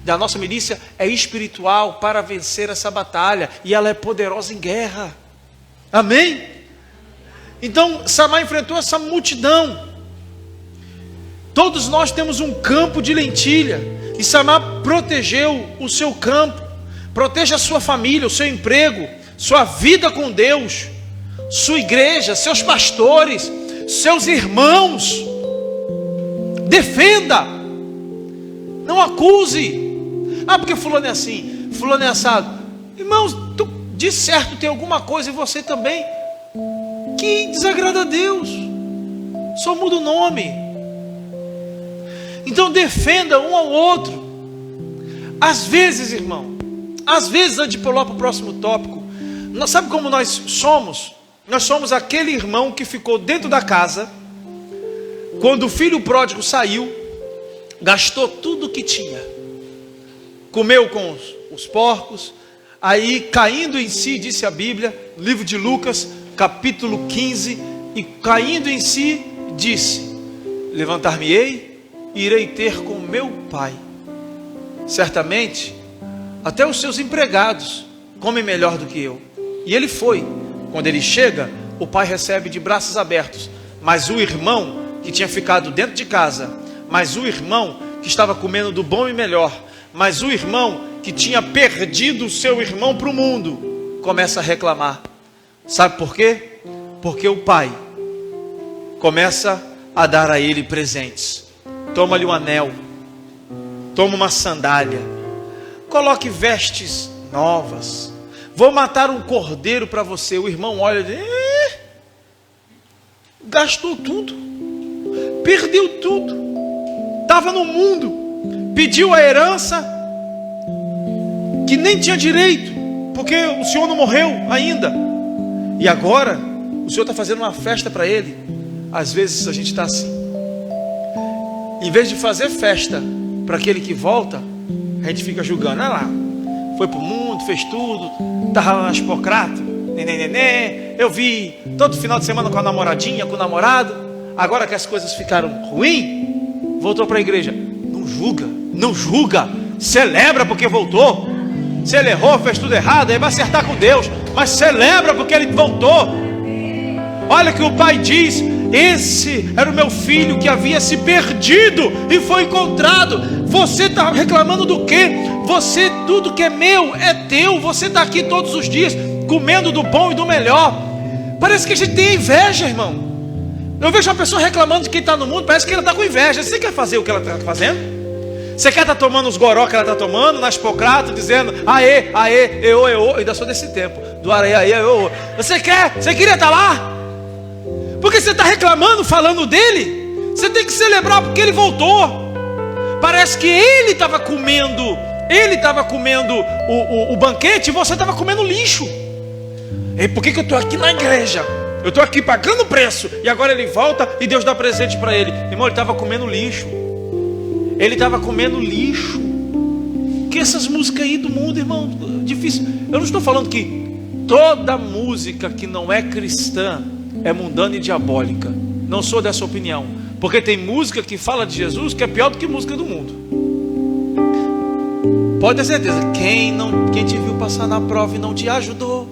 da nossa milícia é espiritual para vencer essa batalha. E ela é poderosa em guerra. Amém? Então Samar enfrentou essa multidão. Todos nós temos um campo de lentilha. E Samar protegeu o seu campo. Proteja a sua família, o seu emprego, sua vida com Deus, sua igreja, seus pastores, seus irmãos. Defenda. Não acuse. Porque fulano é assim, fulano é assado. Irmãos, de certo tem alguma coisa em você também que desagrada a Deus. Só muda o nome. Então defenda um ao outro. Às vezes, irmão, antes de pular para o próximo tópico, sabe como nós somos? Nós somos aquele irmão que ficou dentro da casa, quando o filho pródigo saiu, gastou tudo que tinha, comeu com os porcos, aí caindo em si, disse a Bíblia, no livro de Lucas, capítulo 15, e caindo em si, disse: levantar-me-ei, irei ter com meu pai. Certamente, até os seus empregados comem melhor do que eu. E ele foi. Quando ele chega, o pai recebe de braços abertos. Mas o irmão que tinha ficado dentro de casa, mas o irmão que estava comendo do bom e melhor, mas o irmão que tinha perdido o seu irmão para o mundo, começa a reclamar. Sabe por quê? Porque o pai começa a dar a ele presentes. Toma-lhe um anel, toma uma sandália, coloque vestes novas, vou matar um cordeiro para você. O irmão olha e diz: gastou tudo, perdeu tudo, estava no mundo, pediu a herança que nem tinha direito, porque o senhor não morreu ainda, e agora o senhor está fazendo uma festa para ele. Às vezes a gente está assim. Em vez de fazer festa para aquele que volta, a gente fica julgando. Olha lá, foi para o mundo, fez tudo, estava lá nas Hipocrates, eu vi todo final de semana com a namoradinha, com o namorado. Agora que as coisas ficaram ruins, voltou para a igreja. Não julga, celebra porque voltou. Se ele errou, fez tudo errado, aí vai acertar com Deus, mas celebra porque ele voltou. Olha que o pai diz: esse era o meu filho que havia se perdido e foi encontrado. Você está reclamando do quê? Você, tudo que é meu é teu. Você está aqui todos os dias comendo do bom e do melhor. Parece que a gente tem inveja, irmão. Eu vejo uma pessoa reclamando de quem está no mundo, parece que ela está com inveja. Você quer fazer o que ela está fazendo? Você quer estar tomando os goró que ela está tomando nas Hipocrates, dizendo aê, eu, ainda sou desse tempo, do aê, eu. Você queria estar lá? Porque você está reclamando, falando dele. Você tem que celebrar porque ele voltou. Parece que ele estava comendo o banquete e você estava comendo lixo. E por que eu estou aqui na igreja? Eu estou aqui pagando preço e agora ele volta e Deus dá presente para ele. Irmão, ele estava comendo lixo. Ele estava comendo lixo. Que essas músicas aí do mundo, irmão, difícil. Eu não estou falando que toda música que não é cristã é mundana e diabólica. Não sou dessa opinião. Porque tem música que fala de Jesus que é pior do que música do mundo. Pode ter certeza. Quem te viu passar na prova e não te ajudou,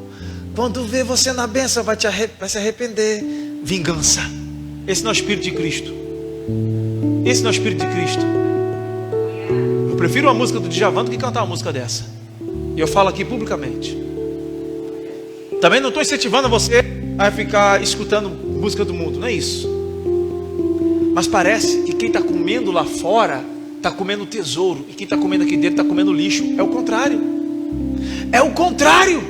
quando vê você na bênção vai se arrepender. Vingança. Esse não é o Espírito de Cristo. Esse não é o Espírito de Cristo. Eu prefiro uma música do Djavan do que cantar uma música dessa. E eu falo aqui publicamente. Também não estou incentivando você a ficar escutando música do mundo, não é isso. Mas parece que quem está comendo lá fora está comendo tesouro, e quem está comendo aqui dentro está comendo lixo. É o contrário. É o contrário.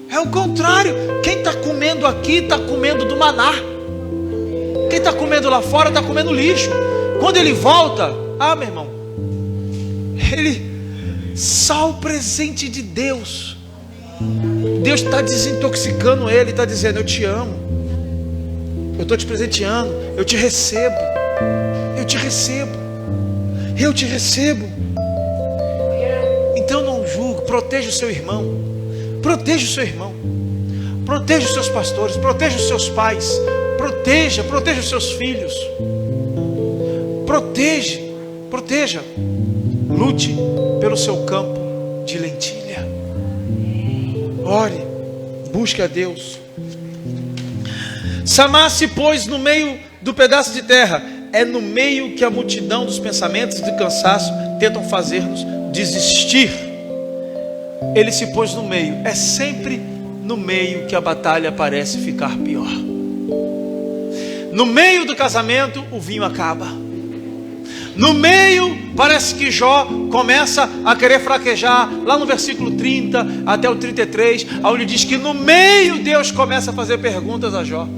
É o contrário. Quem está comendo aqui está comendo do maná. Quem está comendo lá fora está comendo lixo. Quando ele volta, meu irmão, ele só o presente de Deus. Deus está desintoxicando ele, está dizendo: eu te amo, eu estou te presenteando, eu te recebo, eu te recebo, eu te recebo. Então não julgue, proteja o seu irmão, proteja o seu irmão, proteja os seus pastores, proteja os seus pais, proteja os seus filhos, proteja, lute pelo seu campo de lentilha. Ore, busque a Deus. Samar-se, pois, no meio do pedaço de terra. É no meio que a multidão dos pensamentos de cansaço tentam fazer-nos desistir. Ele se pôs no meio. É sempre no meio que a batalha parece ficar pior. No meio do casamento, o vinho acaba. No meio, parece que Jó começa a querer fraquejar. Lá no versículo 30 até o 33, onde diz que no meio Deus começa a fazer perguntas a Jó.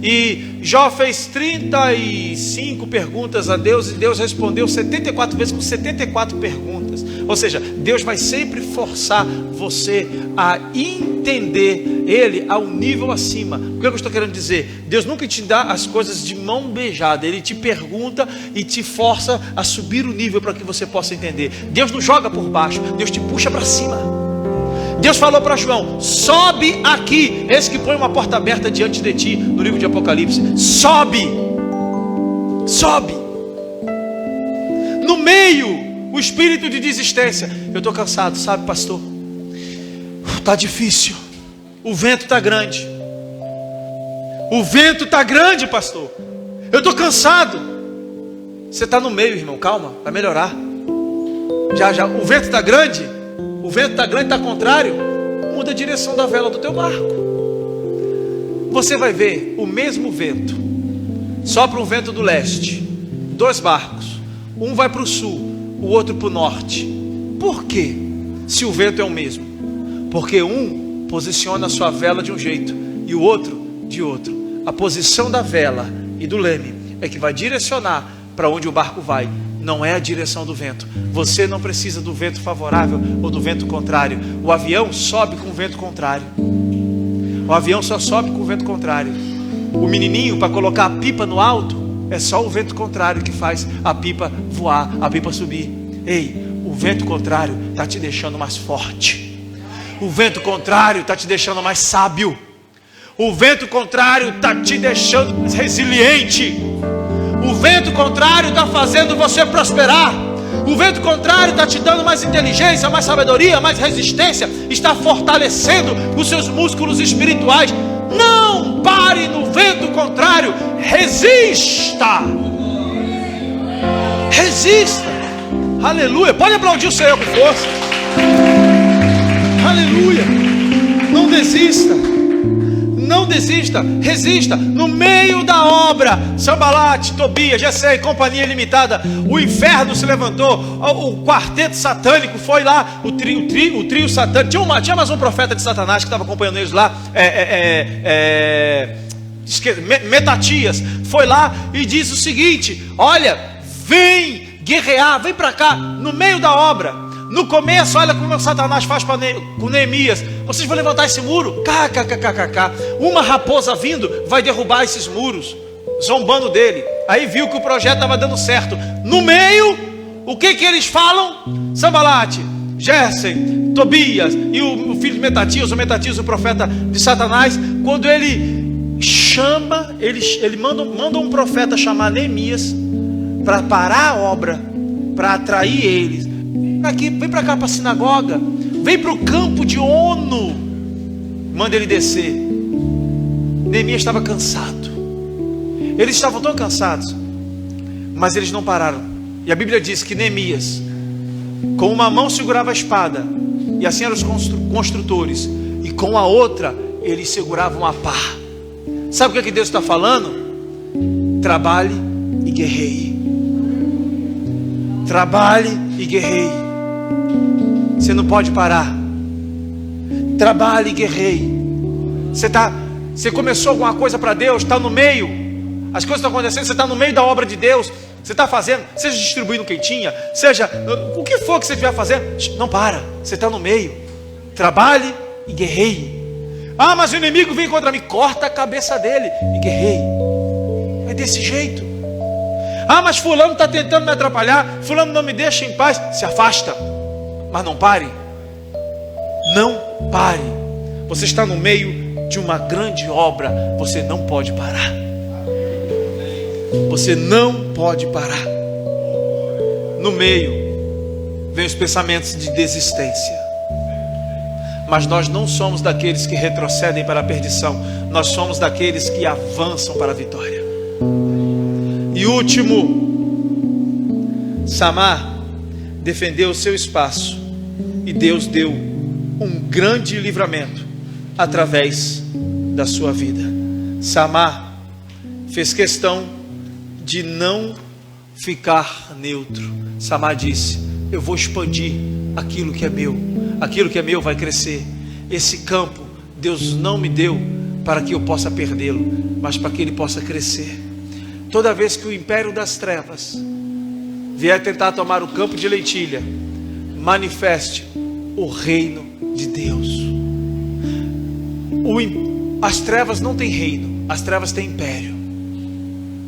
E Jó fez 35 perguntas a Deus, e Deus respondeu 74 vezes com 74 perguntas. Ou seja, Deus vai sempre forçar você a entender Ele a um nível acima. O que eu estou querendo dizer? Deus nunca te dá as coisas de mão beijada. Ele te pergunta e te força a subir o nível para que você possa entender. Deus não joga por baixo, Deus te puxa para cima. Deus falou para João: sobe aqui, eis que põe uma porta aberta diante de ti, no livro de Apocalipse. Sobe. No meio, o espírito de desistência. Eu estou cansado, sabe, pastor? Está difícil. O vento está grande. O vento está grande, pastor. Eu estou cansado. Você está no meio, irmão, calma, vai melhorar. Já, o vento está grande. O vento está grande, está contrário. Muda a direção da vela do teu barco. Você vai ver o mesmo vento. Sopra um vento do leste. 2 barcos. Um vai para o sul, o outro para o norte. Por quê? Se o vento é o mesmo. Porque um posiciona a sua vela de um jeito e o outro de outro. A posição da vela e do leme é que vai direcionar para onde o barco vai. Não é a direção do vento. Você não precisa do vento favorável ou do vento contrário. O avião sobe com o vento contrário. O avião só sobe com o vento contrário. O menininho, para colocar a pipa no alto, é só o vento contrário que faz a pipa voar, a pipa subir. Ei, o vento contrário está te deixando mais forte. O vento contrário está te deixando mais sábio. O vento contrário está te deixando mais resiliente. O vento contrário está fazendo você prosperar. O vento contrário está te dando mais inteligência, mais sabedoria, mais resistência. Está fortalecendo os seus músculos espirituais. Não pare no vento contrário. Resista. Resista. Aleluia. Pode aplaudir o Senhor com força. Aleluia. Não desista. Não desista, resista. No meio da obra, Sambalate, Tobias, Gesem, Companhia Limitada, o inferno se levantou. O quarteto satânico foi lá. O trio satânico. Tinha mais um profeta de Satanás que estava acompanhando eles lá. Metatias foi lá e disse o seguinte: olha, vem guerrear, vem para cá, no meio da obra. No começo, olha como o Satanás faz com Neemias. Vocês vão levantar esse muro? Uma raposa vindo vai derrubar esses muros, zombando dele. Aí viu que o projeto estava dando certo. No meio, o que eles falam? Sambalate, Gesem, Tobias e o filho de Metatias, o profeta de Satanás. Quando ele chama, ele manda um profeta chamar Neemias para parar a obra, para atrair eles. Vem para cá para a sinagoga, vem para o campo de Ono, manda ele descer. Neemias estava cansado. Eles estavam tão cansados, mas eles não pararam. E a Bíblia diz que Neemias Com uma mão segurava a espada, e assim eram os construtores, e com a outra eles seguravam a pá. Sabe o que Deus está falando? Trabalhe e guerreie. Trabalhe e guerreie. Você não pode parar. Trabalhe e guerreie. Você começou alguma coisa para Deus, está no meio, as coisas estão acontecendo, você está no meio da obra de Deus, você está fazendo, seja distribuindo quentinha, seja o que for que você estiver fazendo, não para, você está no meio. Trabalhe e guerreie. Ah, mas o inimigo vem contra mim, corta a cabeça dele e guerreie. É desse jeito. Ah, mas fulano está tentando me atrapalhar, fulano não me deixa em paz, se afasta, mas não pare. Não pare. Você está no meio de uma grande obra, você não pode parar. Você não pode parar. No meio vem os pensamentos de desistência, mas nós não somos daqueles que retrocedem para a perdição, nós somos daqueles que avançam para a vitória. E último, Samar defendeu o seu espaço, e Deus deu um grande livramento através da sua vida. Samar fez questão de não ficar neutro. Samar disse: eu vou expandir aquilo que é meu. Aquilo que é meu vai crescer. Esse campo Deus não me deu para que eu possa perdê-lo, mas para que ele possa crescer. Toda vez que o império das trevas vier tentar tomar o campo de lentilha, manifeste o reino de Deus. As trevas não têm reino, as trevas têm império.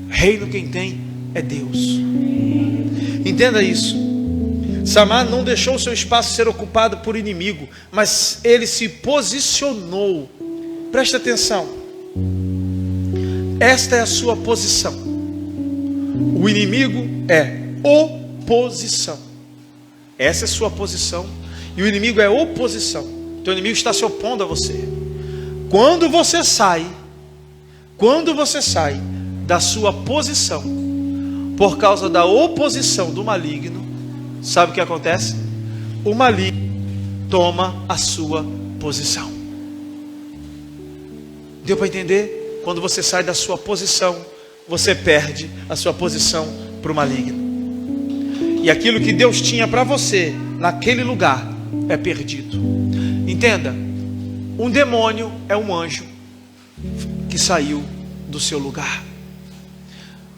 Reino quem tem é Deus. Entenda isso. Samar não deixou seu espaço ser ocupado por inimigo, mas ele se posicionou. Preste atenção. Esta é a sua posição. O inimigo é oposição. Essa é a sua posição. E o inimigo é oposição. Então o inimigo está se opondo a você. Quando você sai da sua posição, por causa da oposição do maligno, sabe o que acontece? O maligno toma a sua posição. Deu para entender? Quando você sai da sua posição, você perde a sua posição para o maligno. E aquilo que Deus tinha para você naquele lugar é perdido. Entenda, um demônio é um anjo que saiu do seu lugar.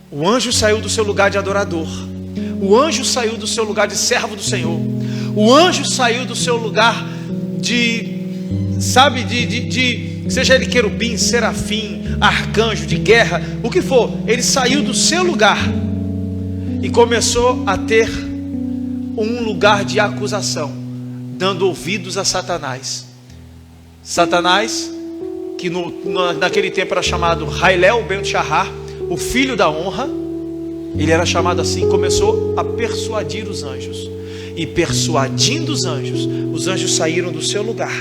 O anjo saiu do seu lugar de adorador. O anjo saiu do seu lugar de servo do Senhor. O anjo saiu do seu lugar seja ele querubim, serafim, arcanjo, de guerra, o que for. Ele saiu do seu lugar e começou a ter um lugar de acusação, dando ouvidos a Satanás. Satanás, que naquele tempo era chamado Railel ben Shahar, o filho da honra, ele era chamado assim, começou a persuadir os anjos. E persuadindo os anjos saíram do seu lugar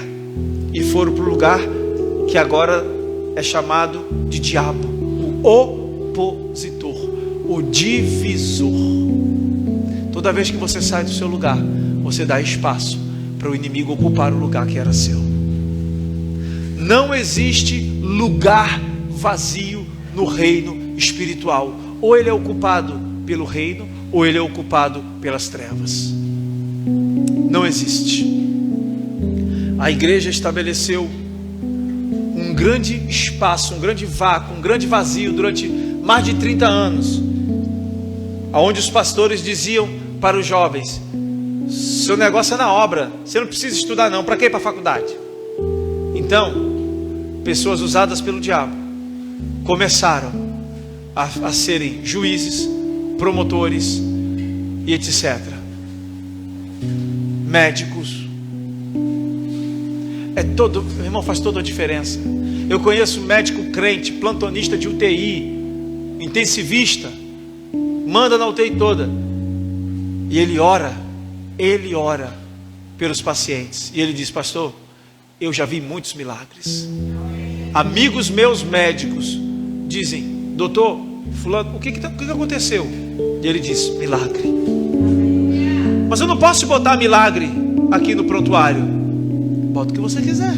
e foram para o lugar que agora é chamado de diabo, o opositor, o divisor. Toda vez que você sai do seu lugar, você dá espaço para o inimigo ocupar o lugar que era seu. Não existe lugar vazio no reino espiritual. Ou ele é ocupado pelo reino, ou ele é ocupado pelas trevas. Não existe. A igreja estabeleceu um grande espaço, um grande vácuo, um grande vazio durante mais de 30 anos, onde os pastores diziam para os jovens: seu negócio é na obra, você não precisa estudar não, para que ir para a faculdade? Então, pessoas usadas pelo diabo começaram a serem juízes, promotores e etc. Médicos. Meu irmão, faz toda a diferença. Eu conheço médico crente, plantonista de UTI, intensivista, manda na UTI toda, e ele ora pelos pacientes, e ele diz: pastor, eu já vi muitos milagres. Amigos meus médicos dizem: doutor fulano, o que aconteceu? E ele diz: milagre. Mas eu não posso te botar milagre aqui no prontuário. Bota o que você quiser.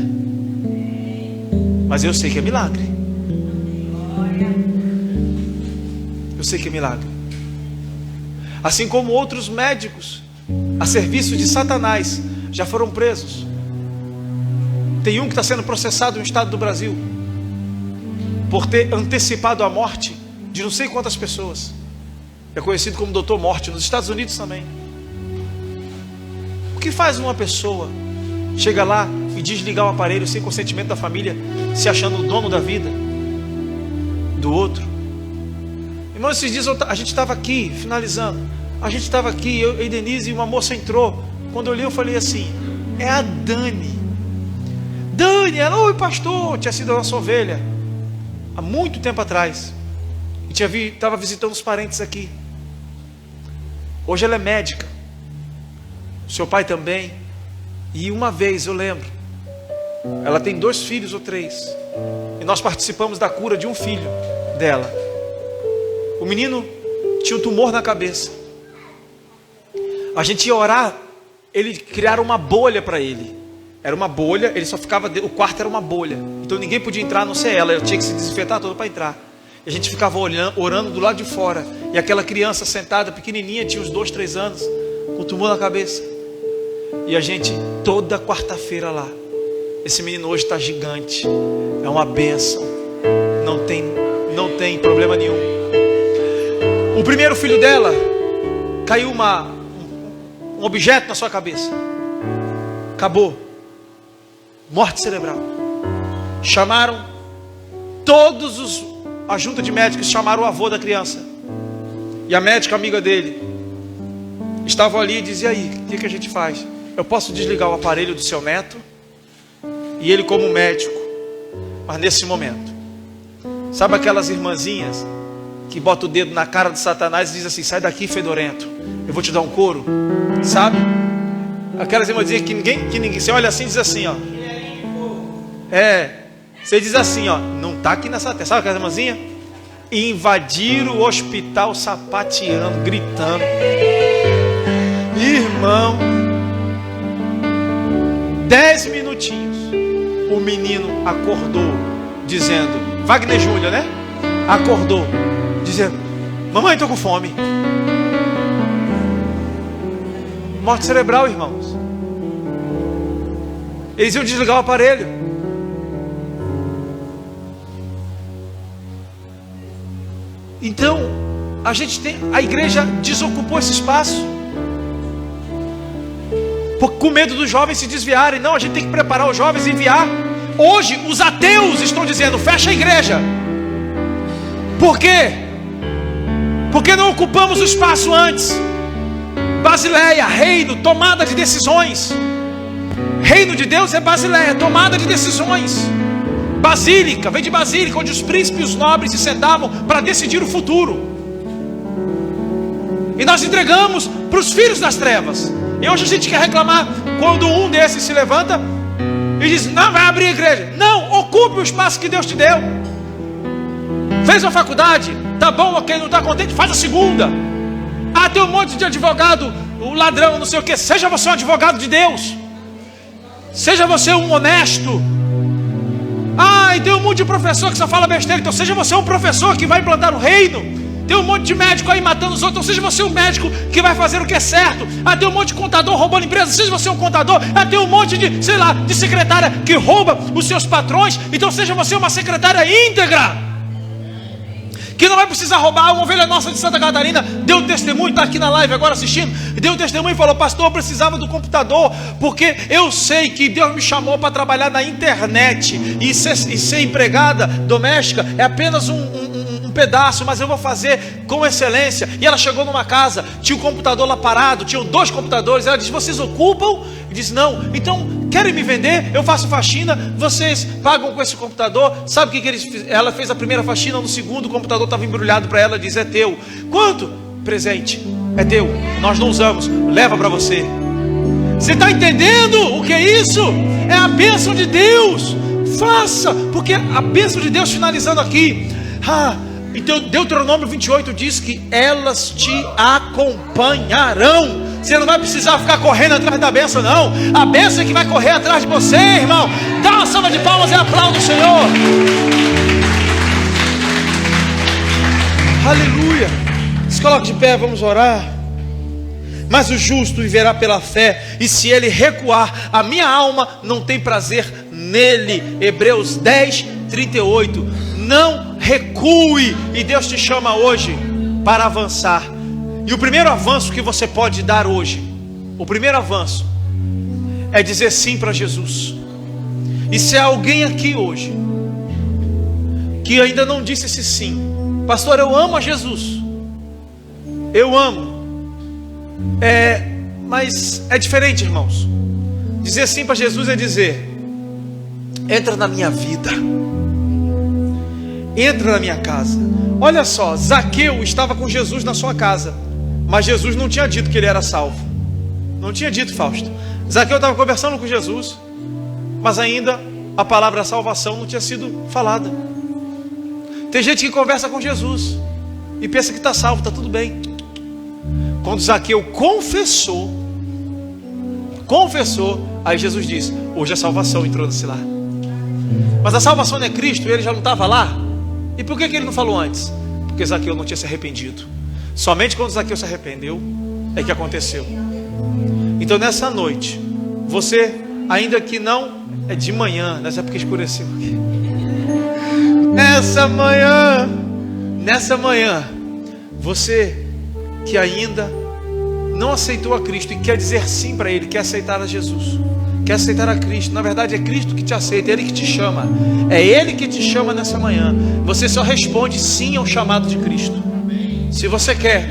Mas eu sei que é milagre. Eu sei que é milagre. Assim como outros médicos a serviço de Satanás já foram presos. Tem um que está sendo processado no estado do Brasil por ter antecipado a morte de não sei quantas pessoas. É conhecido como Doutor Morte nos Estados Unidos também. O que faz uma pessoa chega lá e desligar o aparelho sem consentimento da família, se achando o dono da vida do outro? Irmão, esses dias a gente estava aqui, finalizando. A gente estava aqui, eu e Denise, e uma moça entrou. Quando eu olhei, eu falei assim: é a Dani. Dani, ela, oi pastor, tinha sido a nossa ovelha há muito tempo atrás. E estava visitando os parentes aqui. Hoje ela é médica. Seu pai também. E uma vez eu lembro, ela tem 2 filhos ou 3. E nós participamos da cura de um filho dela. O menino tinha um tumor na cabeça. A gente ia orar, criaram uma bolha para ele. Era uma bolha, ele só ficava, o quarto era uma bolha. Então ninguém podia entrar, a não ser ela. Ela tinha que se desinfetar toda para entrar. E a gente ficava orando do lado de fora. E aquela criança sentada, pequenininha, tinha uns 2, 3 anos, com tumor na cabeça. E a gente, toda quarta-feira lá. Esse menino hoje está gigante. É uma bênção. Não tem problema nenhum. O primeiro filho dela, caiu um objeto na sua cabeça. Acabou. Morte cerebral. Chamaram a junta de médicos, chamaram o avô da criança. E a médica amiga dele estava ali e dizia: e aí, o que a gente faz? Eu posso desligar o aparelho do seu neto? E ele como médico. Mas nesse momento, sabe aquelas irmãzinhas que botam o dedo na cara de Satanás e diz assim: sai daqui, fedorento, eu vou te dar um couro? Sabe? Aquelas irmãzinhas que ninguém, você olha assim e diz assim, ó. Você diz assim, ó, não tá aqui nessa terra. Sabe aquela irmãzinha? E invadiram o hospital sapateando, gritando. Irmão, 10 minutinhos, o menino acordou dizendo, Wagner Júnior, né? Acordou dizendo: mamãe, tô com fome. Morte cerebral, irmãos. Eles iam desligar o aparelho. Então, a igreja desocupou esse espaço com medo dos jovens se desviarem. Não, a gente tem que preparar os jovens e enviar. Hoje, os ateus estão dizendo: fecha a igreja. Por quê? Porque não ocupamos o espaço antes. Basileia, reino, tomada de decisões. Reino de Deus é Basileia, tomada de decisões. Basílica, vem de basílica, onde os príncipes e os nobres se sentavam para decidir o futuro. E nós entregamos para os filhos das trevas. E hoje a gente quer reclamar quando um desses se levanta e diz: não, vai abrir a igreja. Não, ocupe o espaço que Deus te deu. Fez uma faculdade, tá bom, ok, não está contente, faz a segunda. Ah, tem um monte de advogado, o ladrão, não sei o que. Seja você um advogado de Deus. Seja você um honesto. Ah, e tem um monte de professor que só fala besteira. Então seja você um professor que vai implantar o reino. Tem um monte de médico aí matando os outros. Então seja você um médico que vai fazer o que é certo. Ah, tem um monte de contador roubando empresa. Seja você um contador. Ah, tem um monte de, sei lá, de secretária que rouba os seus patrões. Então seja você uma secretária íntegra, que não vai precisar roubar. Uma ovelha nossa de Santa Catarina deu testemunho, está aqui na live agora assistindo, deu testemunho e falou: pastor, eu precisava do computador, porque eu sei que Deus me chamou para trabalhar na internet, e ser empregada doméstica é apenas um pedaço, mas eu vou fazer com excelência. E ela chegou numa casa, tinha um computador lá parado, tinham 2 computadores. Ela disse: vocês ocupam? E disse: não. Então, querem me vender? Eu faço faxina, vocês pagam com esse computador. Sabe o que eles fizeram? Ela fez a primeira faxina, no segundo o computador estava embrulhado para ela. Diz: é teu. Quanto? Presente. É teu, nós não usamos, leva para você. Você está entendendo o que é isso? É a bênção de Deus. Faça, porque a bênção de Deus, finalizando aqui, então Deuteronômio 28 diz que elas te acompanharão. Você não vai precisar ficar correndo atrás da bênção, não. A bênção é que vai correr atrás de você, irmão. Dá uma salva de palmas e aplauda o Senhor. Aleluia. Se coloque de pé, vamos orar. Mas o justo viverá pela fé, e se ele recuar, a minha alma não tem prazer nele. Hebreus 10, 38. Não recue, e Deus te chama hoje para avançar. E o primeiro avanço que você pode dar hoje, o primeiro avanço, é dizer sim para Jesus. E se há alguém aqui hoje que ainda não disse esse sim: pastor, eu amo a Jesus, eu amo, mas é diferente, irmãos. Dizer sim para Jesus é dizer: entra na minha vida, entra na minha casa. Olha só, Zaqueu estava com Jesus na sua casa, mas Jesus não tinha dito que ele era salvo. Não tinha dito, Fausto. Zaqueu estava conversando com Jesus, mas ainda a palavra salvação não tinha sido falada. Tem gente que conversa com Jesus e pensa que está salvo, está tudo bem. Quando Zaqueu confessou, aí Jesus disse: hoje a salvação entrou nesse lar. Mas a salvação não é Cristo, ele já não estava lá. E por que ele não falou antes? Porque Zaqueu não tinha se arrependido. Somente quando Zaqueu se arrependeu é que aconteceu. Então nessa noite, você, ainda que não é de manhã, nessa época escureceu aqui, nessa manhã, você que ainda não aceitou a Cristo e quer dizer sim para Ele, quer aceitar a Jesus, quer aceitar a Cristo. Na verdade é Cristo que te aceita, é Ele que te chama. É Ele que te chama nessa manhã. Você só responde sim ao chamado de Cristo. Se você quer,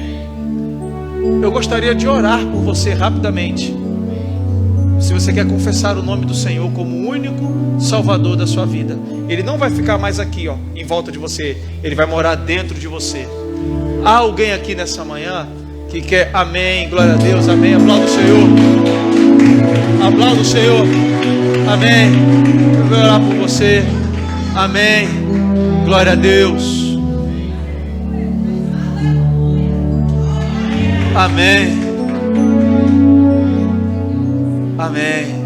eu gostaria de orar por você rapidamente. Se você quer confessar o nome do Senhor como o único Salvador da sua vida, Ele não vai ficar mais aqui, em volta de você. Ele vai morar dentro de você. Há alguém aqui nessa manhã que quer? Amém, glória a Deus, amém. Aplauda o Senhor. Aplauda o Senhor. Amém. Eu vou orar por você. Amém. Glória a Deus. Amém. Amém.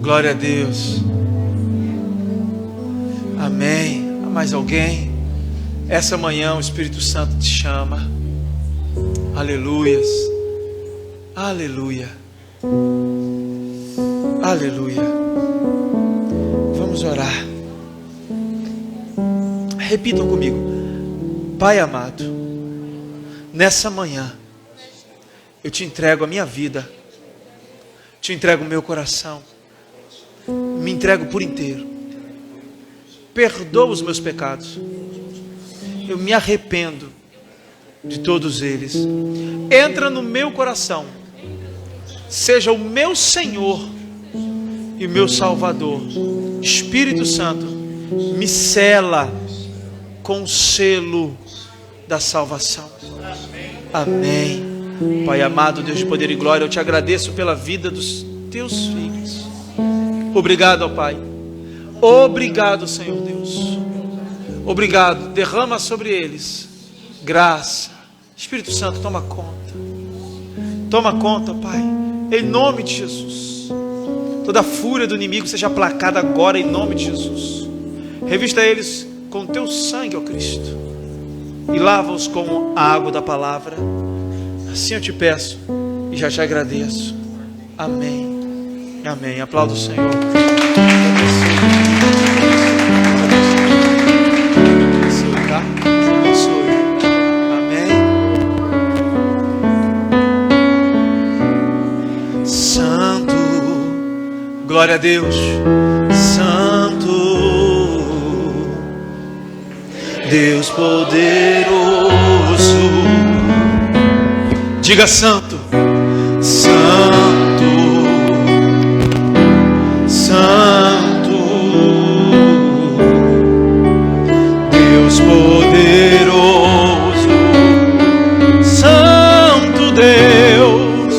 Glória a Deus. Amém. Há mais alguém? Essa manhã o Espírito Santo te chama. Aleluias. Aleluia. Aleluia. Vamos orar. Repitam comigo. Pai amado, nessa manhã eu te entrego a minha vida, te entrego o meu coração, me entrego por inteiro. Perdoa os meus pecados. Eu me arrependo de todos eles. Entra no meu coração, seja o meu Senhor e o meu Salvador. Espírito Santo, me sela com o selo da salvação. Amém. Pai amado, Deus de poder e glória, eu te agradeço pela vida dos teus filhos. Obrigado, ó Pai. Obrigado, Senhor Deus. Obrigado. Derrama sobre eles graça. Espírito Santo, toma conta. Toma conta, Pai, em nome de Jesus. Toda a fúria do inimigo seja aplacada agora, em nome de Jesus. Revista eles com teu sangue, ó Cristo, e lava-os com a água da palavra. Assim eu te peço e já te agradeço. Amém. Amém. Aplauda o Senhor. Abençoe, tá? Abençoe. Amém. Santo, glória a Deus. Santo, Deus poderoso. Diga santo. Santo, santo, Deus poderoso. Santo Deus,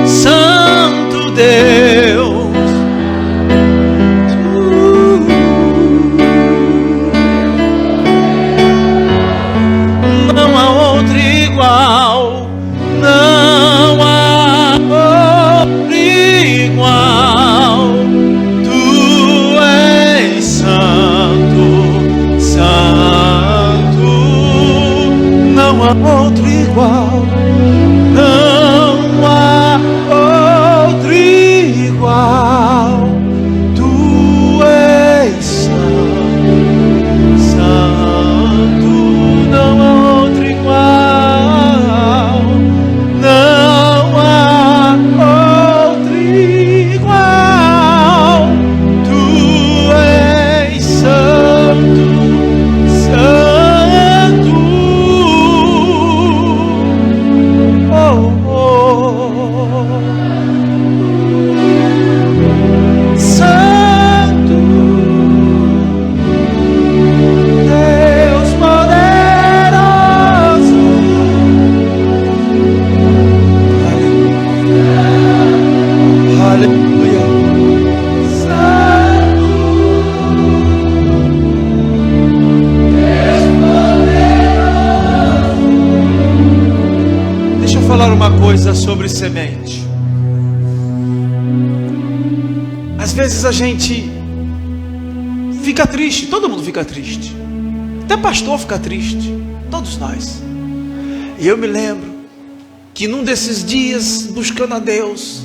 santo Deus. Não há outro igual. Não Santo, Deus poderoso. Aleluia, aleluia. Santo, Deus poderoso. Deixa eu falar uma coisa sobre semente. Às vezes a gente fica triste, todo mundo fica triste, até pastor fica triste, todos nós. E eu me lembro que num desses dias, buscando a Deus,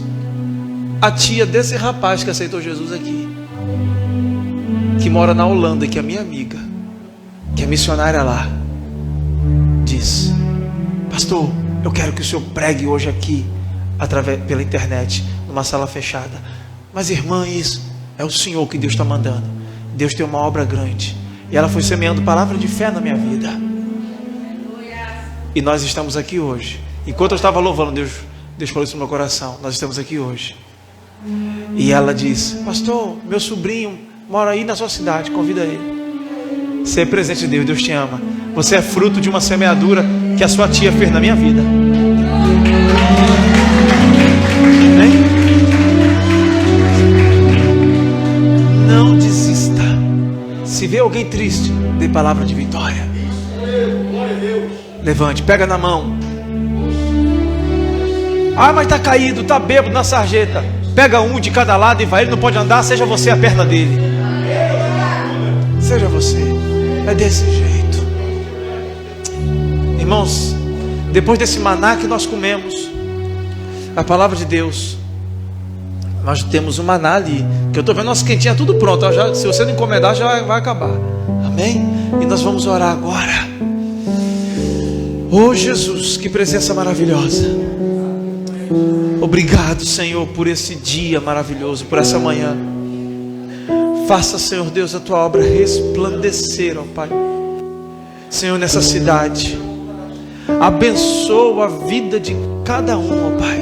a tia desse rapaz que aceitou Jesus aqui, que mora na Holanda, que é minha amiga, que é missionária lá, disse: pastor, eu quero que o senhor pregue hoje aqui, pela internet, numa sala fechada. Mas irmã, isso é o Senhor que Deus está mandando. Deus tem uma obra grande. E ela foi semeando palavra de fé na minha vida. E nós estamos aqui hoje. Enquanto eu estava louvando, Deus falou isso no meu coração. Nós estamos aqui hoje. E ela disse: pastor, meu sobrinho mora aí na sua cidade, convida ele. Você é presente de Deus, Deus te ama. Você é fruto de uma semeadura que a sua tia fez na minha vida. Amém? Não desista. Se vê alguém triste, dê palavra de vitória. Levante, pega na mão. Ah, mas está caído, está bêbado na sarjeta. Pega um de cada lado e vai. Ele não pode andar, seja você a perna dele. Seja você. É desse jeito. Irmãos, depois desse maná que nós comemos, a palavra de Deus, nós temos um maná ali, que eu estou vendo nossa quentinha tudo pronto. Se você não encomendar, já vai acabar. Amém? E nós vamos orar agora. Oh Jesus, que presença maravilhosa. Obrigado, Senhor, por esse dia maravilhoso, por essa manhã. Faça, Senhor Deus, a tua obra resplandecer, ó Pai. Senhor, nessa cidade, abençoa a vida de cada um, ó Pai.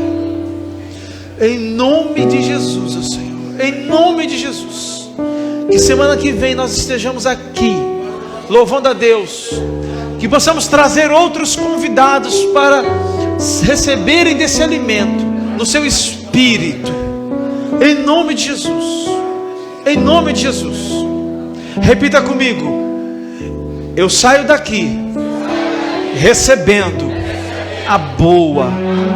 Em nome de Jesus, ó Senhor, em nome de Jesus. Que semana que vem nós estejamos aqui, louvando a Deus. Que possamos trazer outros convidados para receberem desse alimento no seu espírito. Em nome de Jesus. Em nome de Jesus. Repita comigo: eu saio daqui recebendo a boa,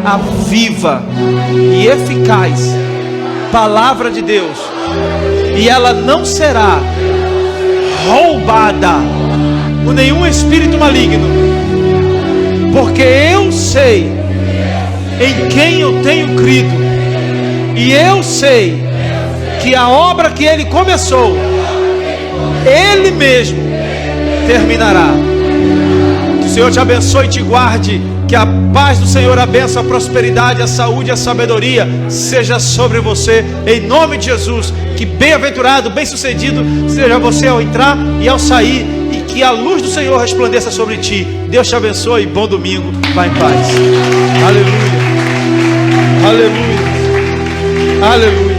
a viva e eficaz palavra de Deus, e ela não será roubada por nenhum espírito maligno, porque eu sei em quem eu tenho crido, e eu sei que a obra que Ele começou, Ele mesmo terminará. Que o Senhor te abençoe e te guarde. Que a paz do Senhor, a bênção, a prosperidade, a saúde e a sabedoria seja sobre você, em nome de Jesus. Que bem-aventurado, bem-sucedido seja você ao entrar e ao sair, e que a luz do Senhor resplandeça sobre ti. Deus te abençoe, bom domingo, vá em paz. Aleluia, aleluia, aleluia.